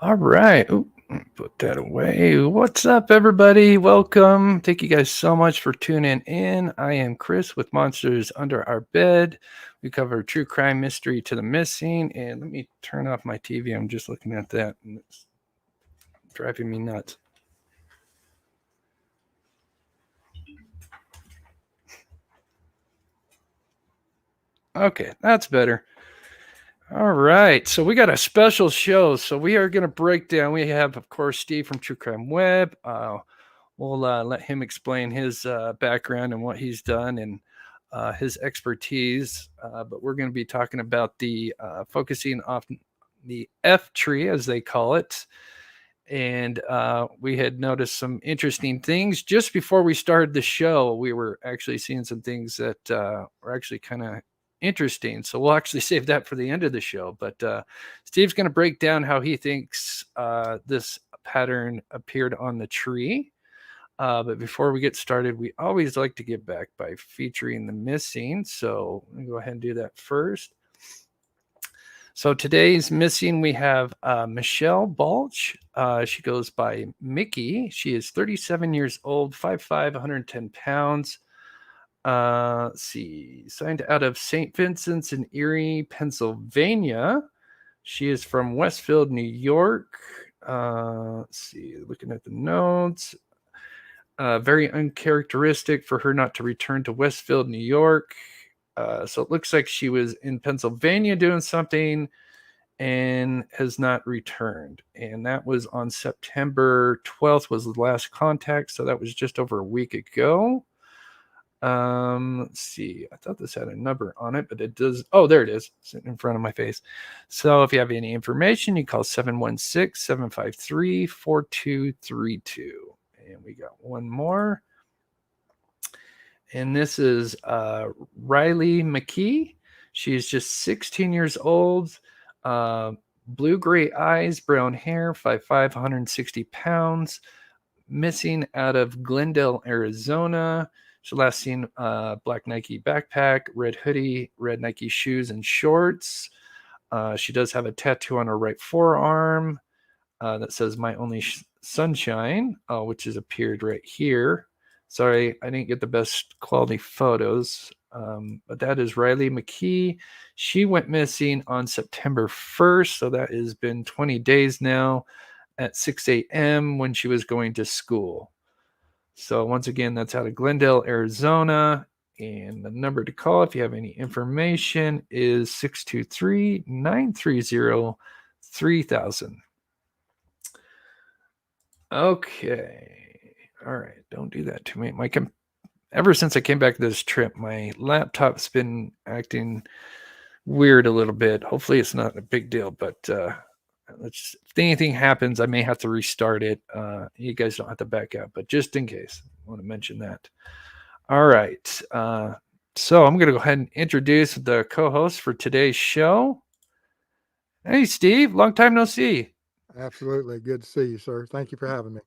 All right. Ooh, put that away. What's up, everybody? Welcome. Thank you guys so much for tuning in. I am Chris with Monsters Under Our Bed. We cover true crime, mystery to the missing. And let me turn off my TV. I'm just looking at that and it's driving me nuts. Okay, that's better. All right. So we got a special show. So we are going to break down. We have, of course, Steve from True Crime Web. We'll let him explain his background and what he's done and his expertise. But we're going to be talking about the focusing on the F tree, as they call it. And we had noticed some interesting things just before we started the show. We were actually seeing some things that were actually kind of interesting. So we'll actually save that for the end of the show. But Steve's going to break down how he thinks this pattern appeared on the tree. But before we get started, we always like to give back by featuring the missing. So I'm going to go ahead and do that first. So today's missing, we have Michelle Balch. She goes by Mickey. She is 37 years old, 5'5", 110 pounds. Let's see, signed out of St. Vincent's in Erie, Pennsylvania. She is from Westfield, New York. Let's see, looking at the notes. Very uncharacteristic for her not to return to Westfield, New York. So it looks like she was in Pennsylvania doing something and has not returned. And that was on September 12th was the last contact. So that was just over a week ago. Let's see. I thought this had a number on it, but it does. Oh, there it is, sitting in front of my face. So if you have any information, you call 716-753-4232. And we got one more. And this is Riley McKee. She's just 16 years old, blue-gray eyes, brown hair, 5'5", 160 pounds, missing out of Glendale, Arizona. She last seen black Nike backpack, red hoodie, red Nike shoes and shorts. She does have a tattoo on her right forearm that says "My Only Sunshine," which has appeared right here. Sorry, I didn't get the best quality photos, but that is Riley McKee. She went missing on September 1st, so that has been 20 days now at 6 a.m. when she was going to school. So once again, that's out of Glendale, Arizona. And the number to call if you have any information is 623-930-3000. Okay. All right. Don't do that to me. Ever since I came back to this trip, my laptop's been acting weird a little bit. Hopefully it's not a big deal, but if anything happens, I may have to restart it. You guys don't have to back out, but just in case, I want to mention that. All right. So I'm going to go ahead and introduce the co-host for today's show. Hey, Steve. Long time no see. Absolutely. Good to see you, sir. Thank you for having me.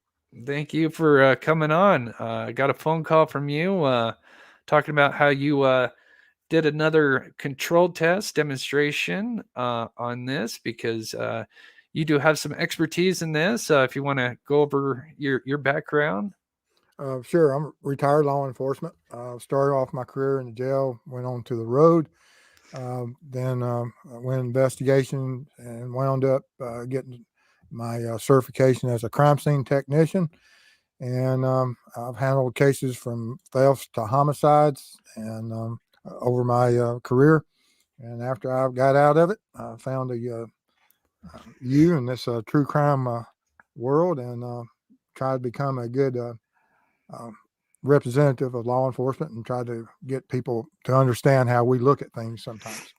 Thank you for coming on. I got a phone call from you talking about how you did another controlled test demonstration on this because you do have some expertise in this. If you want to go over your background. Sure. I'm retired law enforcement. Started off my career in the jail, went on to the road, then went investigation and wound up getting my certification as a crime scene technician. And I've handled cases from thefts to homicides and over my career. And after I got out of it, I found you in this true crime world and tried to become a good representative of law enforcement and try to get people to understand how we look at things sometimes.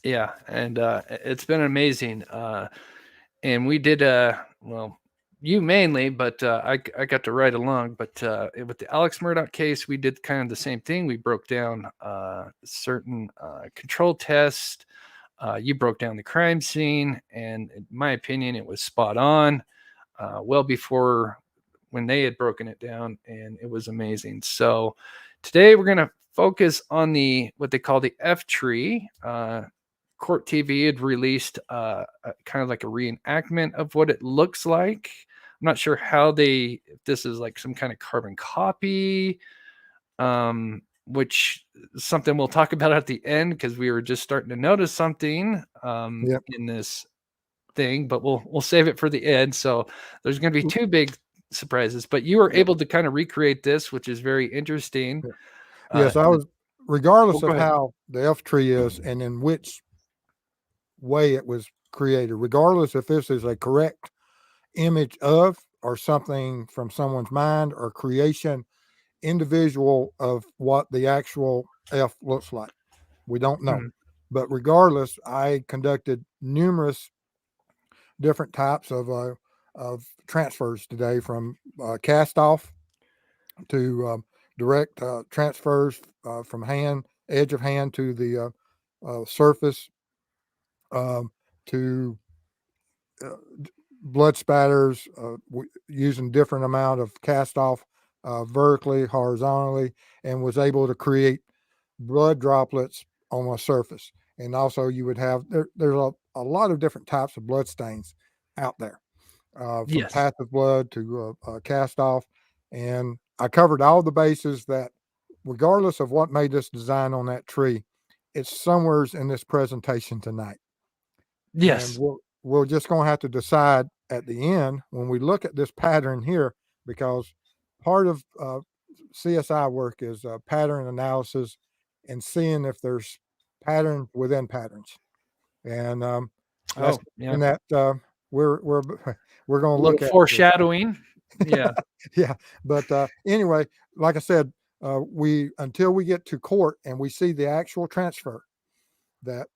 Yeah, and it's been amazing. And we did, well, you mainly, but I got to ride along. But with the Alex Murdoch case, we did kind of the same thing. We broke down certain control tests. You broke down the crime scene, and in my opinion, it was spot on. Well before when they had broken it down, and it was amazing. So today we're going to focus on what they call the F tree. Court TV had released kind of like a reenactment of what it looks like. I'm not sure how if this is like some kind of carbon copy, which is something we'll talk about at the end, because we were just starting to notice something Yep. in this thing, but we'll save it for the end. So there's going to be two big surprises, but you were Yep. able to kind of recreate this, which is very interesting. Yes, I And was, regardless go of ahead. how the F tree is and in which way it was created, regardless if this is a correct image of or something from someone's mind or creation, individual of what the actual F looks like. We don't know. Mhm. But regardless, I conducted numerous different types of transfers today, from cast off to direct transfers from edge of hand to the surface, to uh, blood spatters, using different amount of cast off vertically, horizontally, and was able to create blood droplets on a surface. And also, you would have there's a lot of different types of blood stains out there, from Yes. path of blood to cast off. And I covered all the bases that, regardless of what made this design on that tree, it's somewhere in this presentation tonight. And Yes. we're just going to have to decide at the end when we look at this pattern here, because part of CSI work is pattern analysis and seeing if there's pattern within patterns. And that's Oh, yeah. something that we're we're going A to little look at. foreshadowing. Yeah. Yeah, but anyway, like I said, we until we get to court and we see the actual transfer, that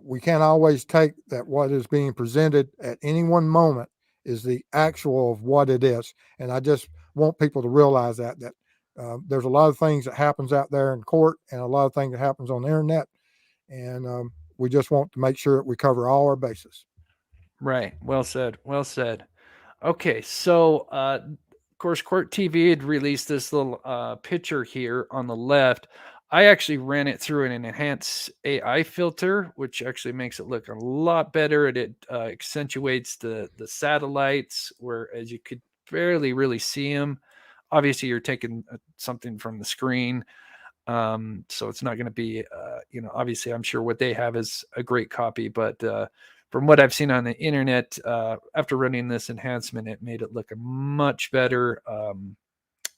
we can't always take that what is being presented at any one moment is the actual of what it is. And I just want people to realize that there's a lot of things that happens out there in court and a lot of things that happens on the internet, and we just want to make sure that we cover all our bases. Right. Well said. Well said. Okay, so of course, Court TV had released this little picture here on the left. I actually ran it through an enhanced AI filter, which actually makes it look a lot better. And it accentuates the satellites, whereas you could barely really see them. Obviously, you're taking something from the screen, so it's not going to be, obviously, I'm sure what they have is a great copy, but from what I've seen on the internet, after running this enhancement, it made it look much better.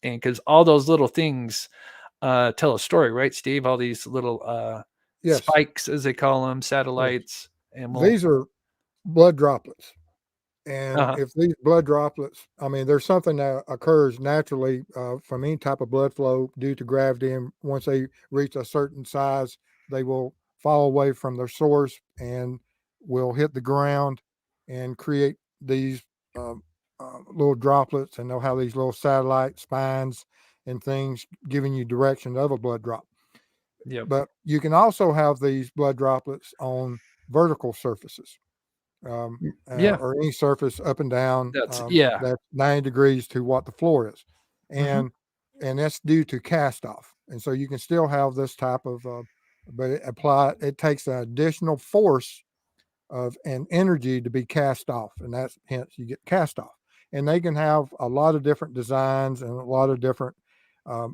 And because all those little things tell a story, right, Steve? All these little Yes, spikes, as they call them, yes. satellites, and These are blood droplets. And uh if these blood droplets, I mean, there's something that occurs naturally from any type of blood flow due to gravity. And once they reach a certain size, they will fall away from their source and will hit the ground and create these um, little droplets. And they'll have these little satellite spines and things giving you direction of a blood drop. yep, But you can also have these blood droplets on vertical surfaces, yeah, or any surface up and down, yeah, that's 90 degrees to what the floor is. hmm And that's due to cast off. And so you can still have this type of, but it takes an additional force of an energy to be cast off. And that's hence you get cast off. And they can have a lot of different designs and a lot of different,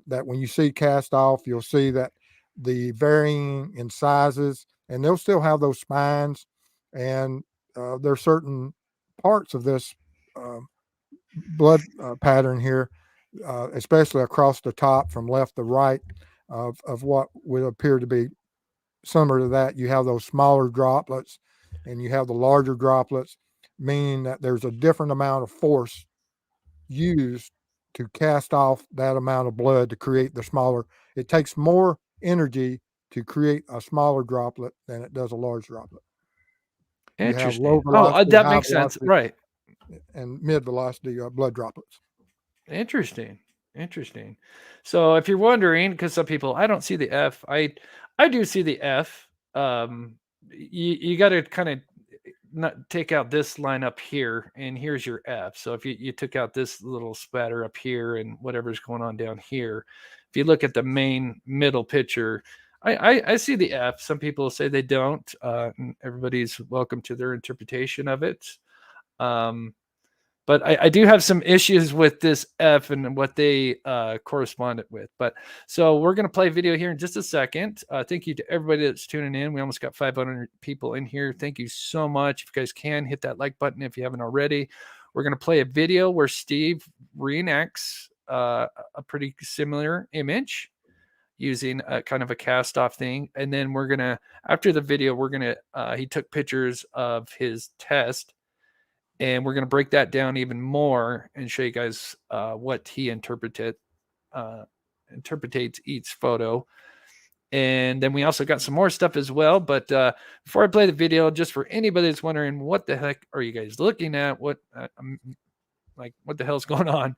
that when you see cast off, you'll see that the varying in sizes, and they'll still have those spines. And there are certain parts of this um, blood pattern here, especially across the top from left to right, of what would appear to be similar to that. You have those smaller droplets and you have the larger droplets, meaning that there's a different amount of force used to cast off that amount of blood to create the smaller. It takes more energy to create a smaller droplet than it does a large droplet. You have low interesting. Oh, velocity, that high makes sense, velocity, right? and mid velocity blood droplets. Interesting. Interesting. So if you're wondering, because some people, I don't see the F. I do see the F. You got to kind of not take out this line up here, and here's your F. So if you took out this little spatter up here and whatever's going on down here, if you look at the main middle picture, I see the F. Some people say they don't. And everybody's welcome to their interpretation of it. But I do have some issues with this F and what they corresponded with. But so we're going to play video here in just a second. Thank you to everybody that's tuning in. We almost got 500 people in here. Thank you so much. If you guys can, hit that like button if you haven't already. We're going to play a video where Steve reenacts a pretty similar image using a kind of a cast off thing. And then we're going to, after the video, we're going to, he took pictures of his test. And we're going to break that down even more and show you guys what he interpretates each photo. And then we also got some more stuff as well. But before I play the video, just for anybody that's wondering, what the heck are you guys looking at? What the hell's going on?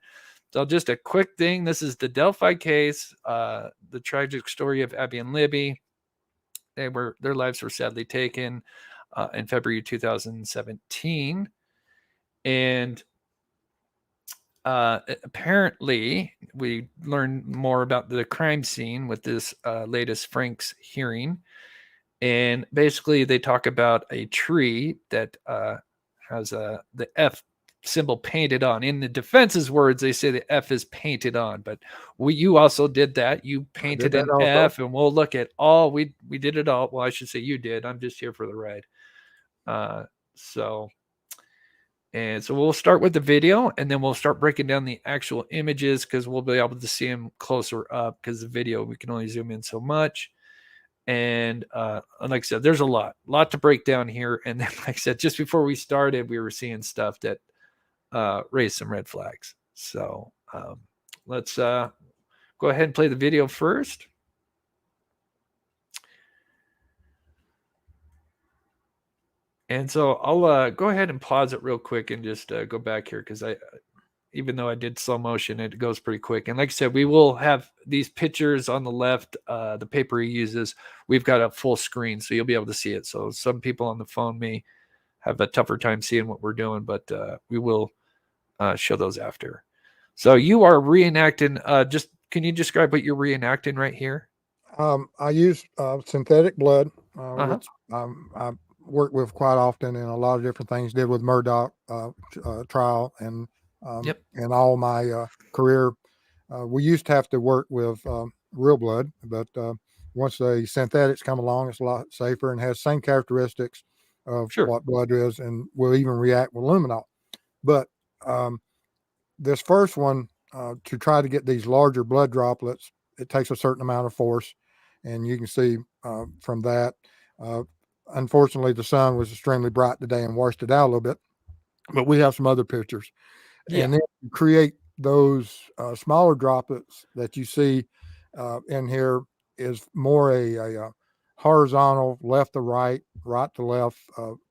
So just a quick thing. This is the Delphi case, the tragic story of Abby and Libby. Their lives were sadly taken in February 2017. And apparently, we learned more about the crime scene with this latest Frank's hearing. And basically, they talk about a tree that has the F symbol painted on. In the defense's words, they say the F is painted on. But you also did that. You painted an F, and we'll look at all. We did it all. Well, I should say you did. I'm just here for the ride. And so we'll start with the video, and then we'll start breaking down the actual images because we'll be able to see them closer up because the video, we can only zoom in so much. And like I said, there's a lot to break down here. And then, like I said, just before we started, we were seeing stuff that raised some red flags. So let's go ahead and play the video first. And so I'll go ahead and pause it real quick and just go back here because even though I did slow motion, it goes pretty quick. And like I said, we will have these pictures on the left, the paper he uses. We've got a full screen, so you'll be able to see it. So some people on the phone may have a tougher time seeing what we're doing, but we will show those after. So you are reenacting. Can you describe what you're reenacting right here? I use synthetic blood, which I work with quite often in a lot of different things. Did with Murdoch trial and in all my career. We used to have to work with real blood, but once the synthetics come along, it's a lot safer and has same characteristics of what blood is, and will even react with luminol. But this first one, to try to get these larger blood droplets, it takes a certain amount of force, and you can see from that. Unfortunately, the sun was extremely bright today and washed it out a little bit, but we have some other pictures. And then you create those smaller droplets that you see in here is more a horizontal left to right, right to left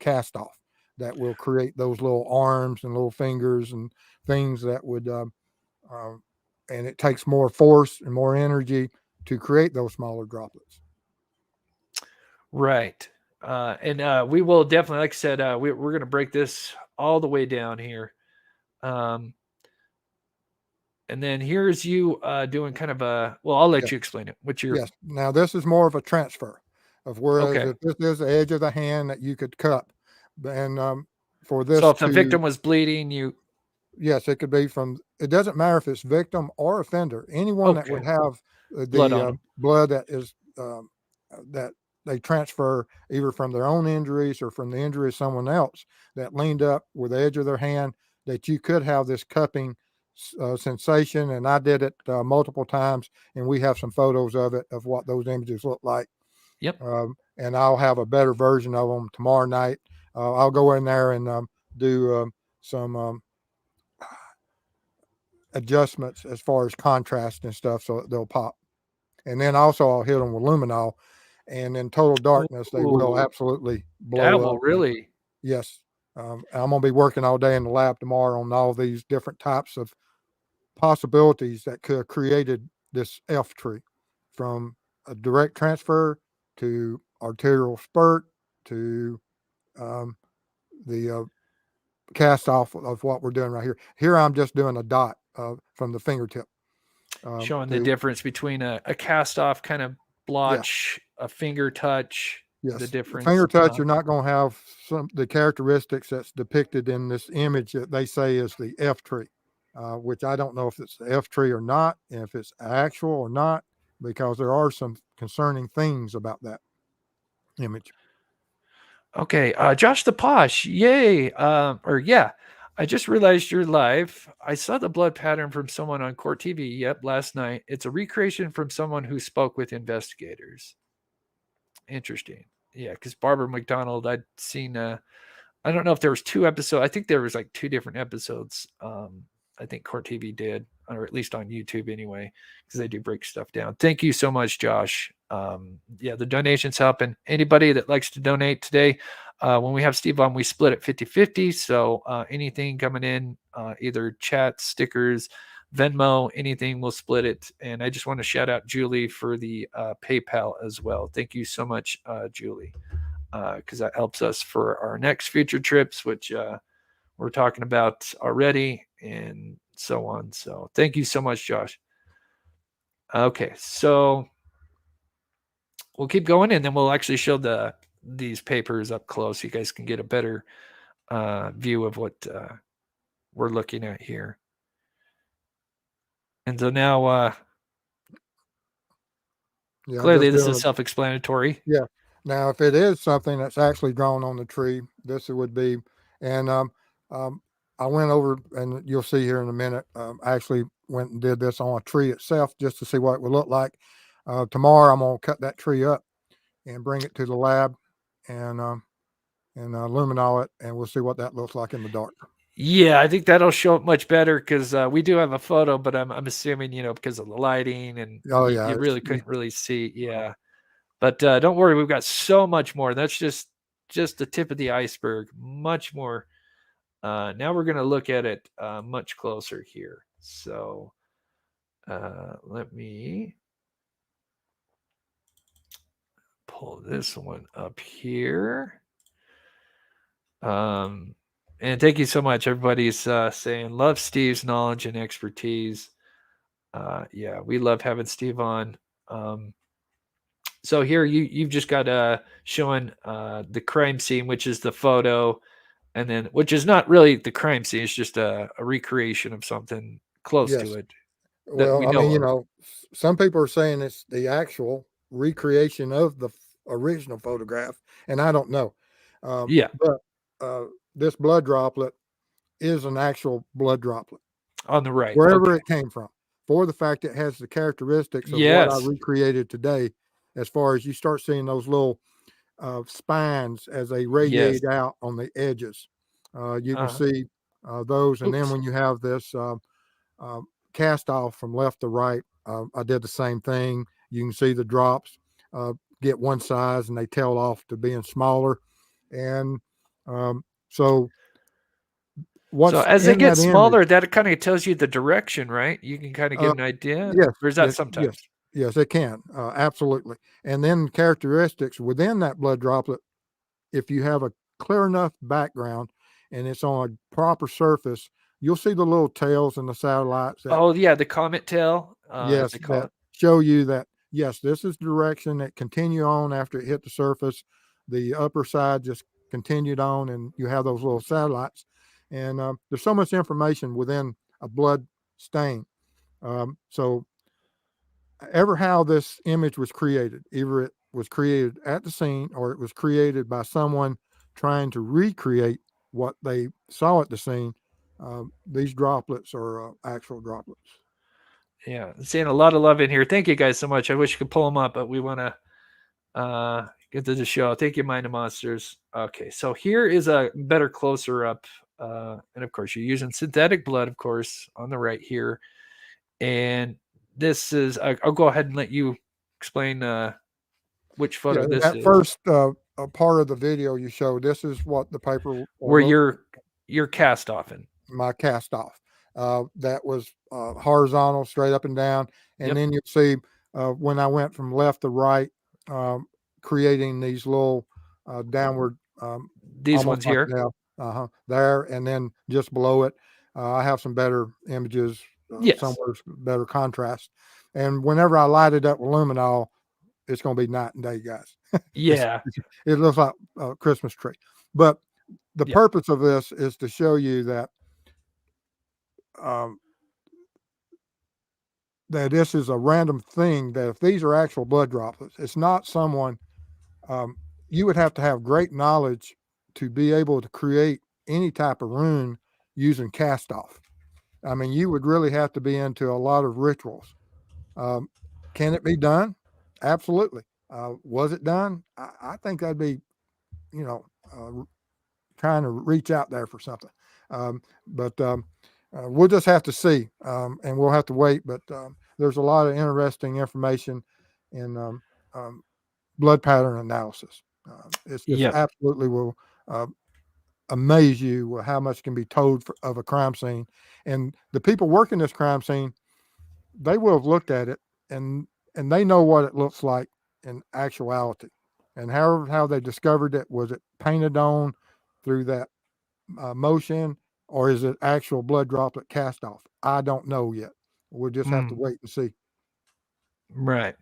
cast off that will create those little arms and little fingers and things that would, and it takes more force and more energy to create those smaller droplets. Right. And we will definitely, like I said, we're going to break this all the way down here. And then here's you doing kind of I'll let you explain it. Yes. Now this is more of a transfer of whereas if this is the edge of the hand that you could cup. And for this, so if the victim was bleeding, yes, it could be from, it doesn't matter if it's victim or offender, anyone that would have the blood that is, that they transfer either from their own injuries or from the injury of someone else that leaned up with the edge of their hand, that you could have this cupping sensation. And I did it multiple times, and we have some photos of it, of what those images look like. Yep. And I'll have a better version of them tomorrow night. I'll go in there and do some adjustments as far as contrast and stuff, so they'll pop. And then also I'll hit them with luminol, and in total darkness, they will absolutely blow up. That will really. Yes. I'm going to be working all day in the lab tomorrow on all these different types of possibilities that could have created this F tree, from a direct transfer to arterial spurt to the cast off of what we're doing right here. Here I'm just doing a dot from the fingertip. Showing the difference between a cast off kind of blotch a finger touch, the Yes, difference. finger touch, you're not going to have the characteristics that's depicted in this image that they say is the F tree, which I don't know if it's the F tree or not, and if it's actual or not, because there are some concerning things about that image. Okay, Josh the Posh, yay! I just realized you're live. I saw the blood pattern from someone on Court TV. Yep, last night. It's a recreation from someone who spoke with investigators. Interesting. Yeah, because Barbara McDonald, I'd seen. I don't know if there was 2 episodes. I think there was like 2 different episodes. I think Court TV did, or at least on YouTube anyway, because they do break stuff down. Thank you so much, Josh. Yeah, the donations help. And anybody that likes to donate today, when we have Steve on, we split it 50-50. So anything coming in, either chat, stickers, Venmo, anything, we'll split it. And I just want to shout out Julie for the PayPal as well. Thank you so much, Julie, because that helps us for our next future trips, which we're talking about already, and so on. So thank you so much, Josh. Okay, so we'll keep going, and then we'll actually show these papers up close so you guys can get a better view of what we're looking at here. And so now, clearly this is self-explanatory. Yeah. Now, if it is something that's actually drawn on the tree, this would be, and I went over, and you'll see here in a minute, I actually went and did this on a tree itself just to see what it would look like. Tomorrow, I'm going to cut that tree up and bring it to the lab and luminol it, and we'll see what that looks like in the dark. Yeah, I think that'll show up much better because we do have a photo, but I'm assuming, because of the lighting and you really couldn't really see. Yeah. But don't worry, we've got so much more. That's just the tip of the iceberg. Much more. Now we're going to look at it much closer here. So let me pull this one up here. And thank you so much. Everybody's saying love Steve's knowledge and expertise. Yeah, we love having Steve on. So here you've just got showing the crime scene, which is the photo, and then which is not really the crime scene. It's just a recreation of something close to it. Well, I mean, some people are saying it's the actual recreation of the original photograph, and I don't know. Yeah. But this blood droplet is an actual blood droplet on the right, wherever it came from, for the fact it has the characteristics of what I recreated today. As far as you start seeing those little spines as they radiate out on the edges, you can see those. And then when you have this cast off from left to right, I did the same thing. You can see the drops get one size and they tail off to being smaller. And so as they get smaller, that kind of tells you the direction, right? You can kind of get an idea. Yes. Or is that sometimes? Yes, it can. Absolutely. And then characteristics within that blood droplet, if you have a clear enough background and it's on a proper surface, you'll see the little tails and the satellites. The comet tail. Yes, that show you that, yes, this is the direction that continue on after it hit the surface. The upper side just continued on, and you have those little satellites. And there's so much information within a blood stain. So how this image was created, either it was created at the scene or it was created by someone trying to recreate what they saw at the scene. These droplets are actual droplets. Yeah, seeing a lot of love in here. Thank you guys so much. I wish you could pull them up, but we want to get to the show. Thank you, Mind of Monsters. Okay, so here is a better closer up. And of course, you're using synthetic blood, of course, on the right here. And this is, I'll go ahead and let you explain which photo this that is. First part of the video you showed, this is what the paper where you're cast off in. My cast off. That was horizontal, straight up and down. And then you see when I went from left to right, creating these little downward. These ones here. There, and then just below it, I have some better images, somewhere better contrast. And whenever I light it up with luminol, it's going to be night and day, guys. Yeah. It looks like a Christmas tree. But the Yeah. purpose of this is to show you that that this is a random thing, that if these are actual blood droplets, it's not someone, you would have to have great knowledge to be able to create any type of rune using cast off. I mean, you would really have to be into a lot of rituals. Can it be done? Absolutely. Was it done? I think that'd be, you know, trying to reach out there for something. But we'll just have to see, and we'll have to wait. But there's a lot of interesting information in blood pattern analysis. It's just Yep. absolutely will amaze you how much can be told of a crime scene. And the people working this crime scene, they will have looked at it and they know what it looks like in actuality. And how they discovered it, was it painted on through that motion, or is it actual blood droplet cast off? I don't know yet. We'll just have to wait and see. Right.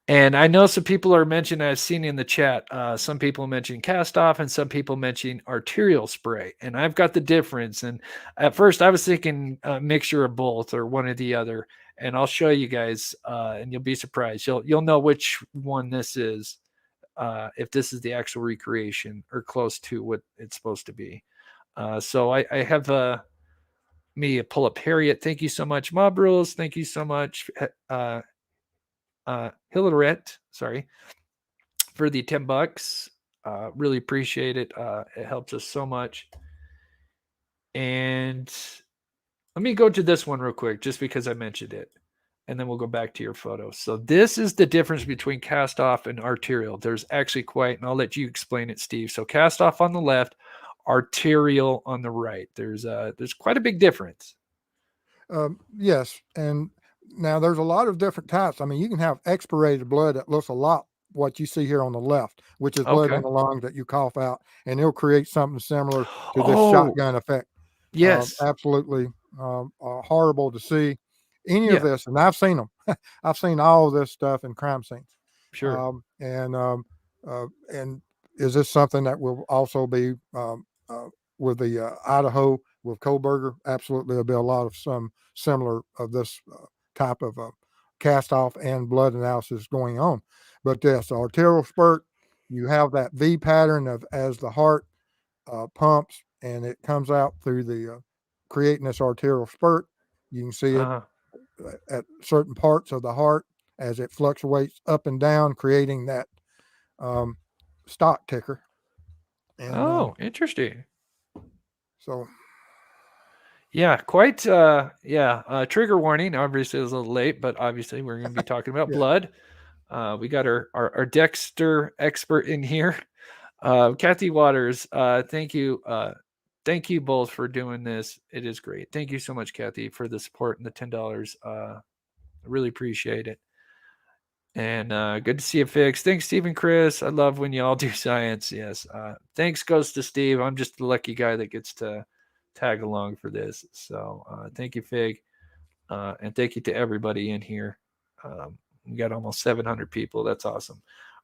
And I know some people are mentioning, I've seen in the chat, some people mention cast off and some people mention arterial spray. And I've got the difference. And at first I was thinking a mixture of both or one or the other. And I'll show you guys, and you'll be surprised. You'll know which one this is, if this is the actual recreation or close to what it's supposed to be. So I have me pull up Harriet. Thank you so much, Mob Rules. Thank you so much, Hilaret, sorry, for the $10. Really appreciate it. It helps us so much. And let me go to this one real quick, just because I mentioned it. And then we'll go back to your photo. So this is the difference between cast off and arterial. There's actually quite, and I'll let you explain it, Steve. So cast off on the left, arterial on the right. There's quite a big difference. Yes, and now there's a lot of different types. I mean, you can have expirated blood that looks a lot what you see here on the left, which is blood in the lung that you cough out, and it'll create something similar to this shotgun effect. Yes. Absolutely horrible to see any of Yeah. this, and I've seen them. I've seen all of this stuff in crime scenes. Sure. And is this something that will also be with the Idaho with Kohlberger? Absolutely, there'll be a lot of some similar of this type of cast off and blood analysis going on. But yes, arterial spurt, you have that V pattern of as the heart pumps and it comes out through the creating this arterial spurt. You can see it at certain parts of the heart as it fluctuates up and down, creating that stock ticker. And interesting. So yeah, quite trigger warning. Obviously, it was a little late, but obviously we're going to be talking about blood. We got our Dexter expert in here. Kathy Waters, thank you. Thank you both for doing this. It is great. Thank you so much, Kathy, for the support and the $10. I really appreciate it. And good to see you, Fix. Thanks, Steve and Chris. I love when you all do science. Yes. Thanks goes to Steve. I'm just the lucky guy that gets to tag along for this. So thank you, Fig. And thank you to everybody in here. We got almost 700 people. That's awesome.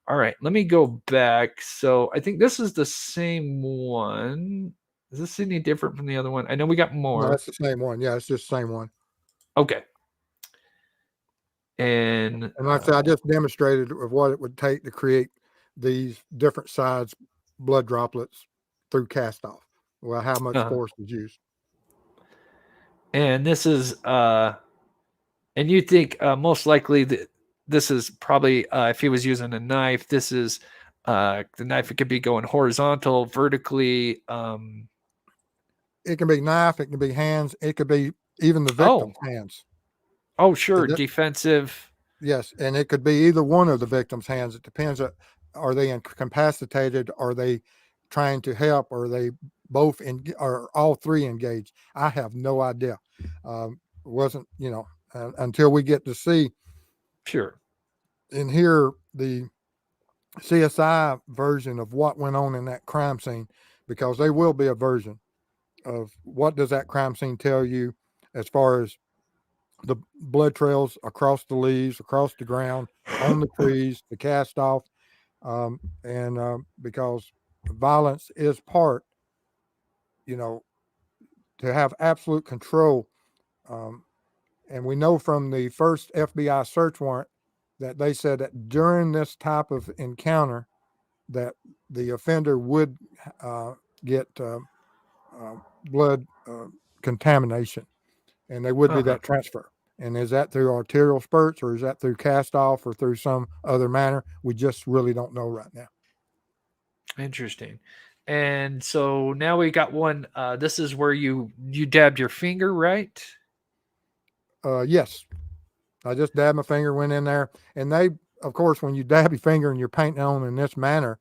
All right, let me go back. So I think this is the same one. Is this any different from the other one? I know we got more. No, that's the same one. Yeah, it's just the same one. Okay. And like I said, I just demonstrated of what it would take to create these different size blood droplets through cast off. Well, how much force is used. And this is and you think most likely that this is probably if he was using a knife, this is the knife. It could be going horizontal, vertically. It can be knife. It can be hands. It could be even the victim's hands. Oh, sure. Defensive. Yes. And it could be either one of the victim's hands. It depends. Are they incapacitated? Are they trying to help? Are they both or all three engaged? I have no idea. Wasn't, until we get to see. Sure. And hear the CSI version of what went on in that crime scene, because there will be a version of what does that crime scene tell you as far as the blood trails across the leaves, across the ground, on the trees, the cast off, because violence is part, you know, to have absolute control. Um, and we know from the first FBI search warrant that they said that during this type of encounter, that the offender would get blood contamination, and there would be that transfer. And is that through arterial spurts, or is that through cast off, or through some other manner? We just really don't know right now. Interesting. And so now we got one. This is where you dabbed your finger, right? Yes, I just dabbed my finger, went in there, and they, of course, when you dab your finger and you're painting on in this manner,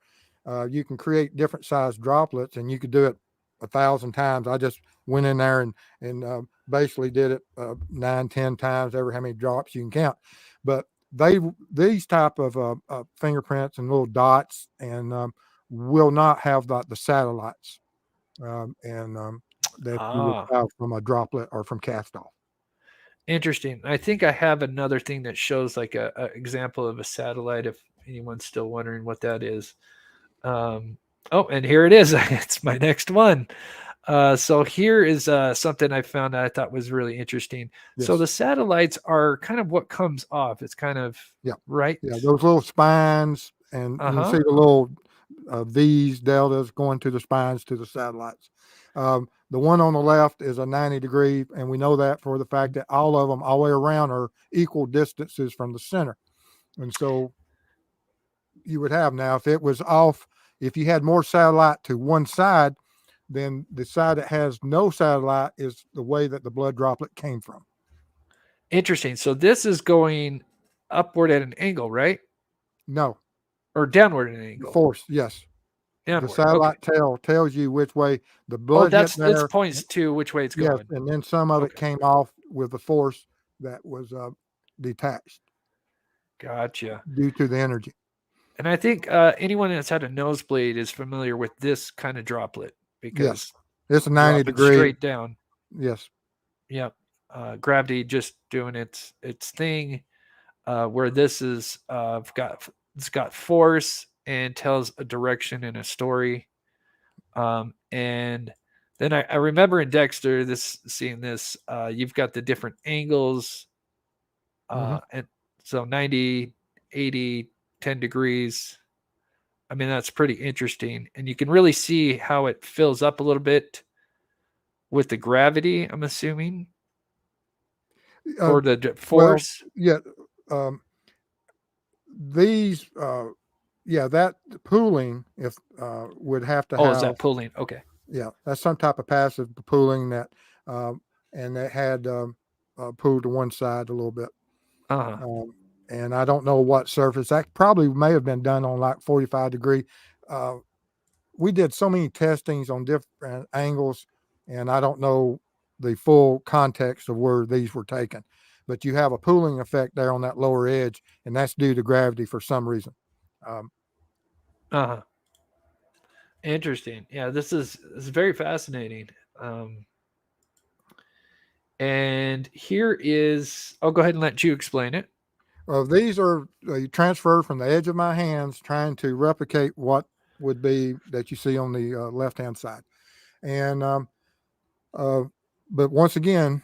you can create different size droplets, and you could do it 1,000 times. I just went in there and basically did it 9, 10 times, ever how many drops you can count. But these type of fingerprints and little dots and will not have the satellites that you would have from a droplet or from cast off. Interesting. I think I have another thing that shows like a example of a satellite. If anyone's still wondering what that is. Oh, and here it is. It's my next one. So here is something I found that I thought was really interesting. Yes. So the satellites are kind of what comes off. It's kind of right. Yeah, those little spines, and you can see the little V's, deltas going to the spines to the satellites. The one on the left is a 90-degree, and we know that for the fact that all of them all the way around are equal distances from the center. And so you would have, now if it was off, if you had more satellite to one side, then the side that has no satellite is the way that the blood droplet came from. Interesting. So this is going upward at an angle, right? No. Or downward at an angle. Force, yes. Downward. The satellite tail tells you which way the blood hit there. That points to which way it's going. Yes, and then some of it came off with the force that was detached. Gotcha. Due to the energy. And I think anyone that's had a nosebleed is familiar with this kind of droplet because it's a 90-degree straight down. Yes. Yep. Gravity just doing its thing. Where this is it's got force and tells a direction in a story. And then I remember in Dexter seeing this. You've got the different angles. And so 90, 80, 10 degrees. I mean, that's pretty interesting. And you can really see how it fills up a little bit with the gravity, I'm assuming. Or the force. Well, these, that pooling would have to have. Oh, is that pooling? Okay. Yeah, that's some type of passive pooling that, and it had pooled to one side a little bit. And I don't know what surface. That probably may have been done on like 45-degree. We did so many testings on different angles, and I don't know the full context of where these were taken. But you have a pooling effect there on that lower edge, and that's due to gravity for some reason. Interesting. Yeah, this is very fascinating. And here is, I'll go ahead and let you explain it. These are transferred from the edge of my hands, trying to replicate what would be that you see on the left-hand side. And but once again,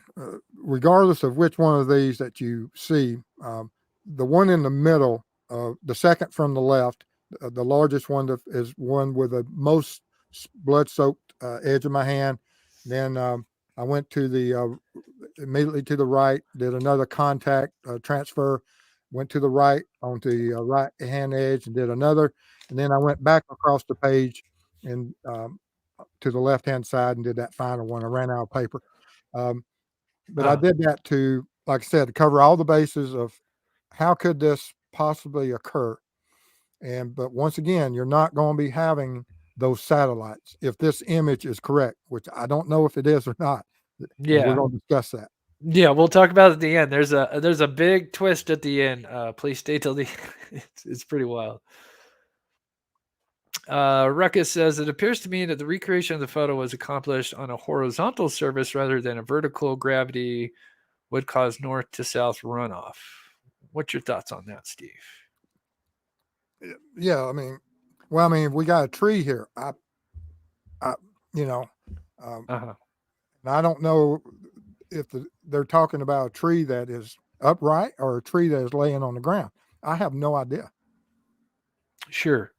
regardless of which one of these that you see, the one in the middle, the second from the left, the largest one is one with the most blood-soaked edge of my hand. Then I went to the immediately to the right, did another contact transfer, went to the right onto the right hand edge and did another, and then I went back across the page and to the left hand side and did that final one. I ran out of paper, but I did that to, like I said, to cover all the bases of how could this possibly occur. But once again, you're not going to be having those satellites if this image is correct, which I don't know if it is or not. Yeah, we're going to discuss that. Yeah, we'll talk about it at the end. There's a big twist at the end. Please stay till the it's pretty wild. Ruckus says, it appears to me that the recreation of the photo was accomplished on a horizontal surface rather than a vertical gravity would cause north to south runoff. What's your thoughts on that, Steve? Yeah, I mean, we got a tree here. You know, Uh-huh. and I don't know if they're talking about a tree that is upright or a tree that is laying on the ground. I have no idea. Sure.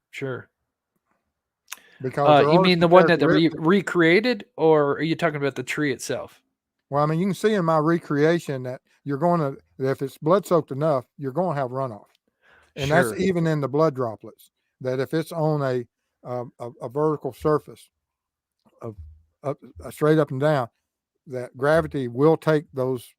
Because there You are mean some the one that they characteristics. recreated, or are you talking about the tree itself? Well, I mean, you can see in my recreation that if it's blood soaked enough, you're going to have runoff. And that's Sure. even in the blood droplets, that if it's on a vertical surface of straight up and down, that gravity will take those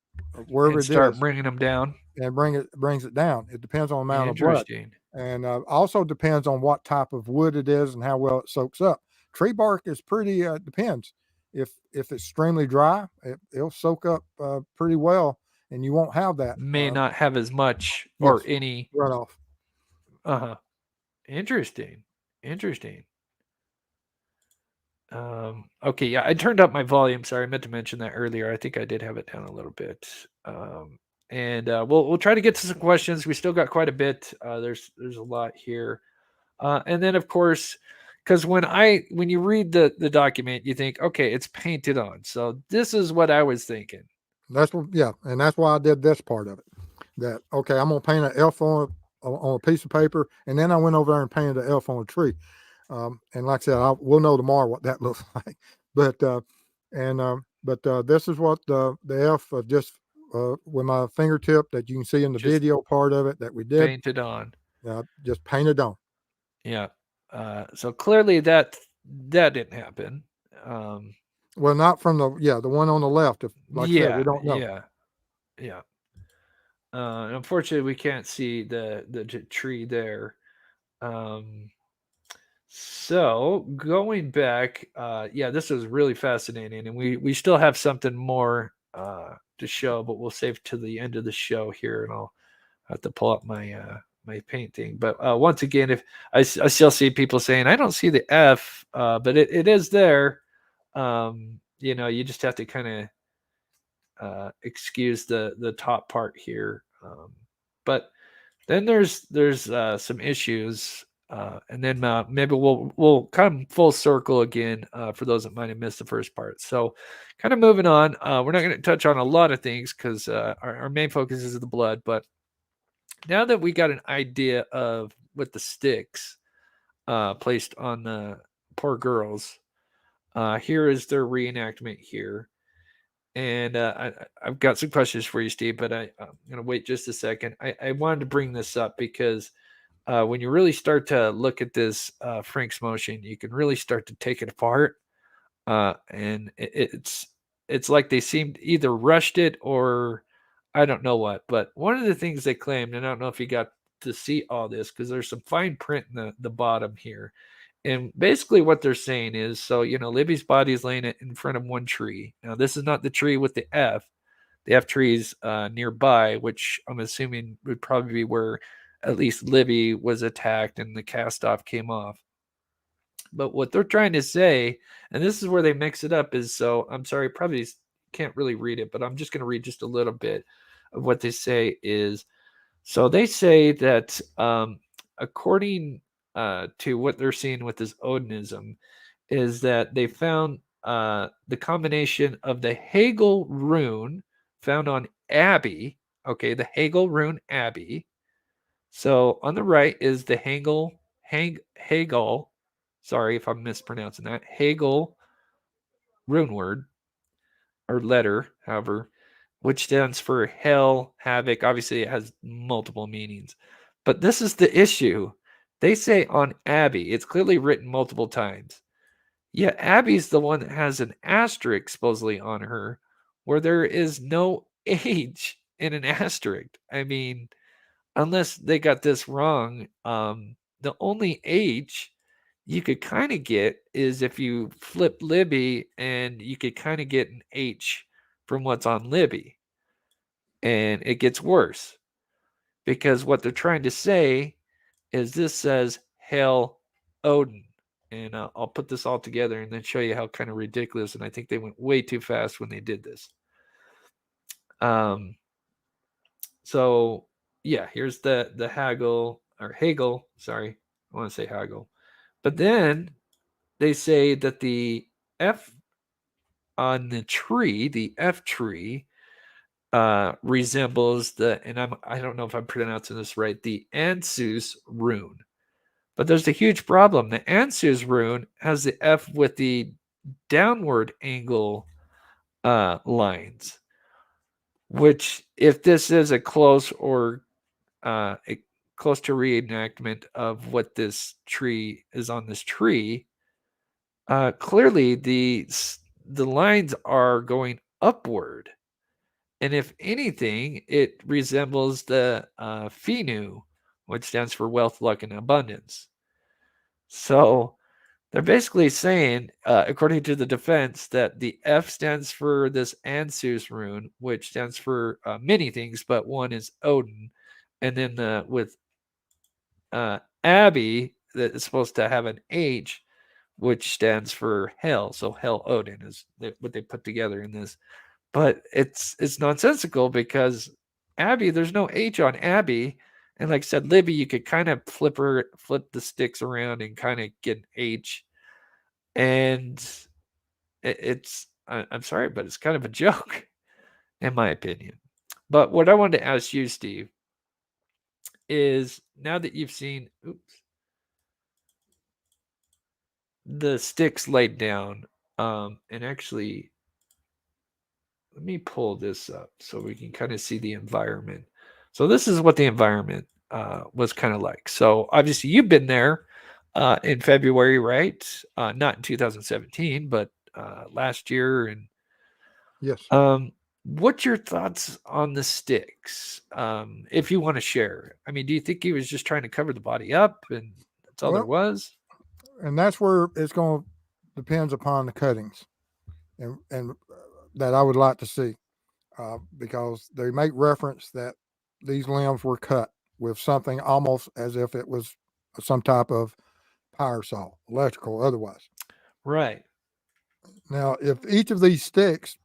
wherever And it start is bringing them down. and brings it down. It depends on the amount of blood, Interesting. and also depends on what type of wood it is and how well it soaks up. Tree bark is pretty depends. If it's extremely dry, it'll soak up pretty well, and you won't have that. May not have as much or Yes, any. runoff. Uh-huh. Interesting. Okay, yeah, I turned up my volume. Sorry, I meant to mention that earlier. I think I did have it down a little bit. And we'll try to get to some questions. We still got quite a bit. There's a lot here. And then of course, because when you read the document, you think, okay, it's painted on. So this is what I was thinking. And that's why I did this part of it. That okay, I'm gonna paint an elf on a piece of paper, and then I went over there and painted an elf on a tree. And like I said, we'll know tomorrow what that looks like. But this is what the elf just with my fingertip that you can see in the Just video part of it that we did. painted on. Just painted on. Yeah. So clearly that didn't happen. Well, not from the one on the left. Like I said, we don't know. Yeah. Unfortunately, we can't see the tree there. So going back, this was really fascinating, and we still have something more to show, but we'll save to the end of the show here, and I'll have to pull up my painting. But once again, if I still see people saying I don't see the F, but it is there. You just have to kind of excuse the top part here. But then there's some issues, and then maybe we'll come full circle again for those that might have missed the first part. So, kind of moving on. We're not going to touch on a lot of things because our main focus is the blood. But now that we got an idea of what the sticks placed on the poor girls, here is their reenactment here. And I've got some questions for you, Steve, but I'm going to wait just a second. I wanted to bring this up because when you really start to look at this Frank's motion, you can really start to take it apart. And it's like they seemed either rushed it or I don't know what. But one of the things they claimed, and I don't know if you got to see all this because there's some fine print in the bottom here. And basically what they're saying is, so, Libby's body is laying in front of one tree. Now, this is not the tree with the F. The F trees nearby, which I'm assuming would probably be where at least Libby was attacked and the cast off came off. But what they're trying to say, and this is where they mix it up, is so I'm sorry, probably can't really read it, but I'm just going to read just a little bit of what they say is. So they say that according to what they're seeing with this Odinism, is that they found the combination of the Hegel rune found on Abby. Okay, the Hegel rune Abby. So on the right is the Hegel. Sorry if I'm mispronouncing that. Hegel rune word or letter, however, which stands for hell, havoc. Obviously, it has multiple meanings. But this is the issue. They say on Abby, it's clearly written multiple times. Yet Abby's the one that has an asterisk supposedly on her, where there is no age in an asterisk. I mean, unless they got this wrong, the only age you could kind of get is if you flip Libby and you could kind of get an H from what's on Libby. And it gets worse because what they're trying to say is this says Hail Odin. And I'll put this all together and then show you how kind of ridiculous. And I think they went way too fast when they did this. So yeah, here's the Hagel. Sorry, I want to say Hagel, but then they say that the F on the tree, the F tree, resembles I don't know if I'm pronouncing this right, the Ansus rune. But there's a huge problem. The Ansus rune has the F with the downward angle lines, which if this is a close or close to reenactment of what this tree is on this tree, clearly the lines are going upward. And if anything, it resembles the Finu, which stands for wealth, luck, and abundance. So they're basically saying, according to the defense, that the F stands for this Ansus rune, which stands for many things, but one is Odin. And then with Abby, that is supposed to have an H, which stands for Hell. So Hell Odin is what they put together in this. But it's nonsensical because Abby, there's no H on Abby. And like I said, Libby, you could kind of flip the sticks around and kind of get an H. And I'm sorry, but it's kind of a joke, in my opinion. But what I wanted to ask you, Steve, is now that you've seen the sticks laid down, and actually, let me pull this up so we can kind of see the environment. So this is what the environment was kind of like. So obviously you've been there in February, right? Not in 2017, but last year. And Yes. what's your thoughts on the sticks? If you want to share. I mean, do you think he was just trying to cover the body up and that's all there was? And that's where it's going to depends upon the cuttings, and that I would like to see, because they make reference that these limbs were cut with something almost as if it was some type of power saw, electrical, otherwise. Right. Now, if each of these sticks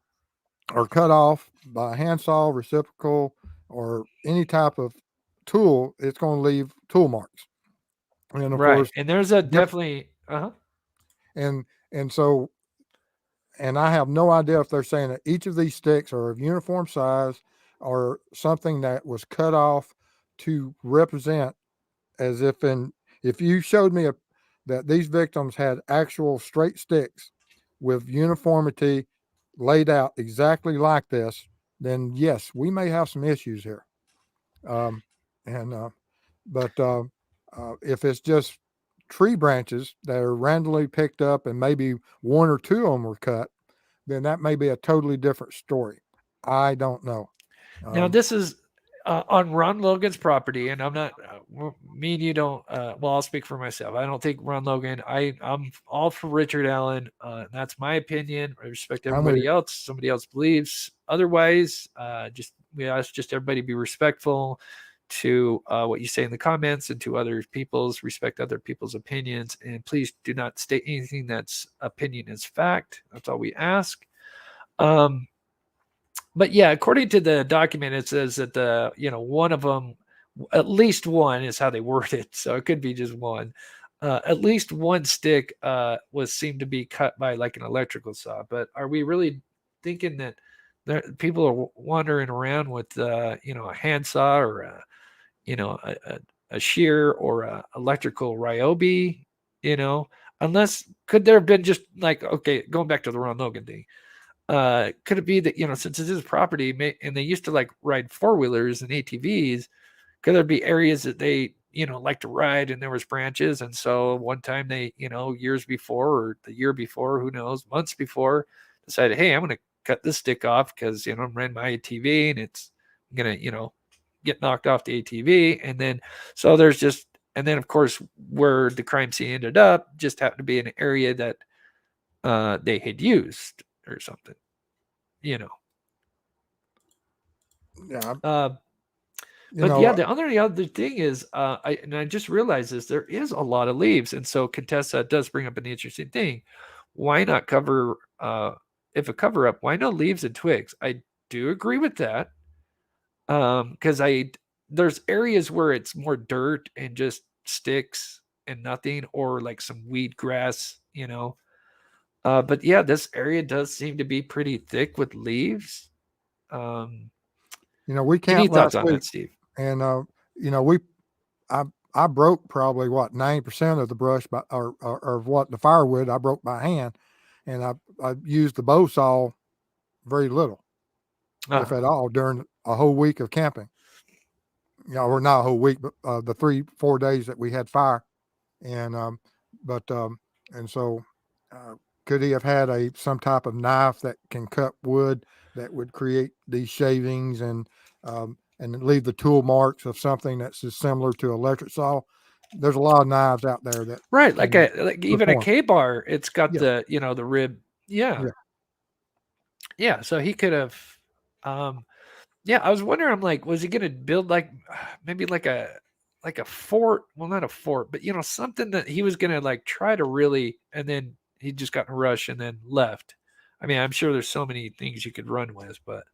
are cut off by a handsaw, reciprocal, or any type of tool, it's going to leave tool marks. And of Right. course, And there's a definitely and and so and I have no idea if they're saying that each of these sticks are of uniform size or something that was cut off to represent, as if you showed me that these victims had actual straight sticks with uniformity laid out exactly like this, then yes, we may have some issues here. Um, and but if it's just tree branches that are randomly picked up and maybe one or two of them were cut, then that may be a totally different story. I don't know. Now this is on Ron Logan's property, and I'm not. Me and you don't. Well, I'll speak for myself. I don't think Ron Logan. I'm all for Richard Allen. That's my opinion. I respect everybody else. Somebody else believes otherwise. We ask just everybody be respectful to what you say in the comments and to respect other people's opinions, and please do not state anything that's opinion is fact. That's all we ask. But yeah, according to the document, it says that one of them, at least one is how they word it. So it could be just one. At least one stick was seemed to be cut by like an electrical saw. But are we really thinking that people are wandering around with a handsaw or a shear or a electrical ryobi? Unless could there have been just like, okay, going back to the Ron Logan thing. Could it be that since it's his property and they used to like ride four-wheelers and ATVs, could there be areas that they like to ride and there was branches, and so one time they years before or the year before, who knows, months before, decided, hey, I'm going to cut this stick off because I'm riding my ATV and it's gonna get knocked off the ATV, and then so there's just, and then of course where the crime scene ended up just happened to be an area that they had used or something. Yeah. But yeah, the other thing is, I just realized this, there is a lot of leaves, and so Contessa does bring up an interesting thing. Why not cover if a cover up? Why no leaves and twigs? I do agree with that. Because there's areas where it's more dirt and just sticks and nothing, or like some weed grass, but yeah, this area does seem to be pretty thick with leaves. We Any camped thoughts last on week, that, Steve? and I broke probably 90% of the brush or what the firewood I broke by hand, and I used the bow saw very little, if at all, during a whole week of camping. Or not a whole week, but the 3-4 days that we had fire, and and so could he have had some type of knife that can cut wood that would create these shavings and leave the tool marks of something that's just similar to electric saw? There's a lot of knives out there that Right, like can even a perform. K-bar, it's got Yeah, the rib. Yeah. yeah. Yeah, so he could have yeah, I was wondering, I'm like, was he gonna build like maybe like a fort? Well, not a fort, but something that he was gonna like try to really, and then he just got in a rush and then left. I mean, I'm sure there's so many things you could run with, but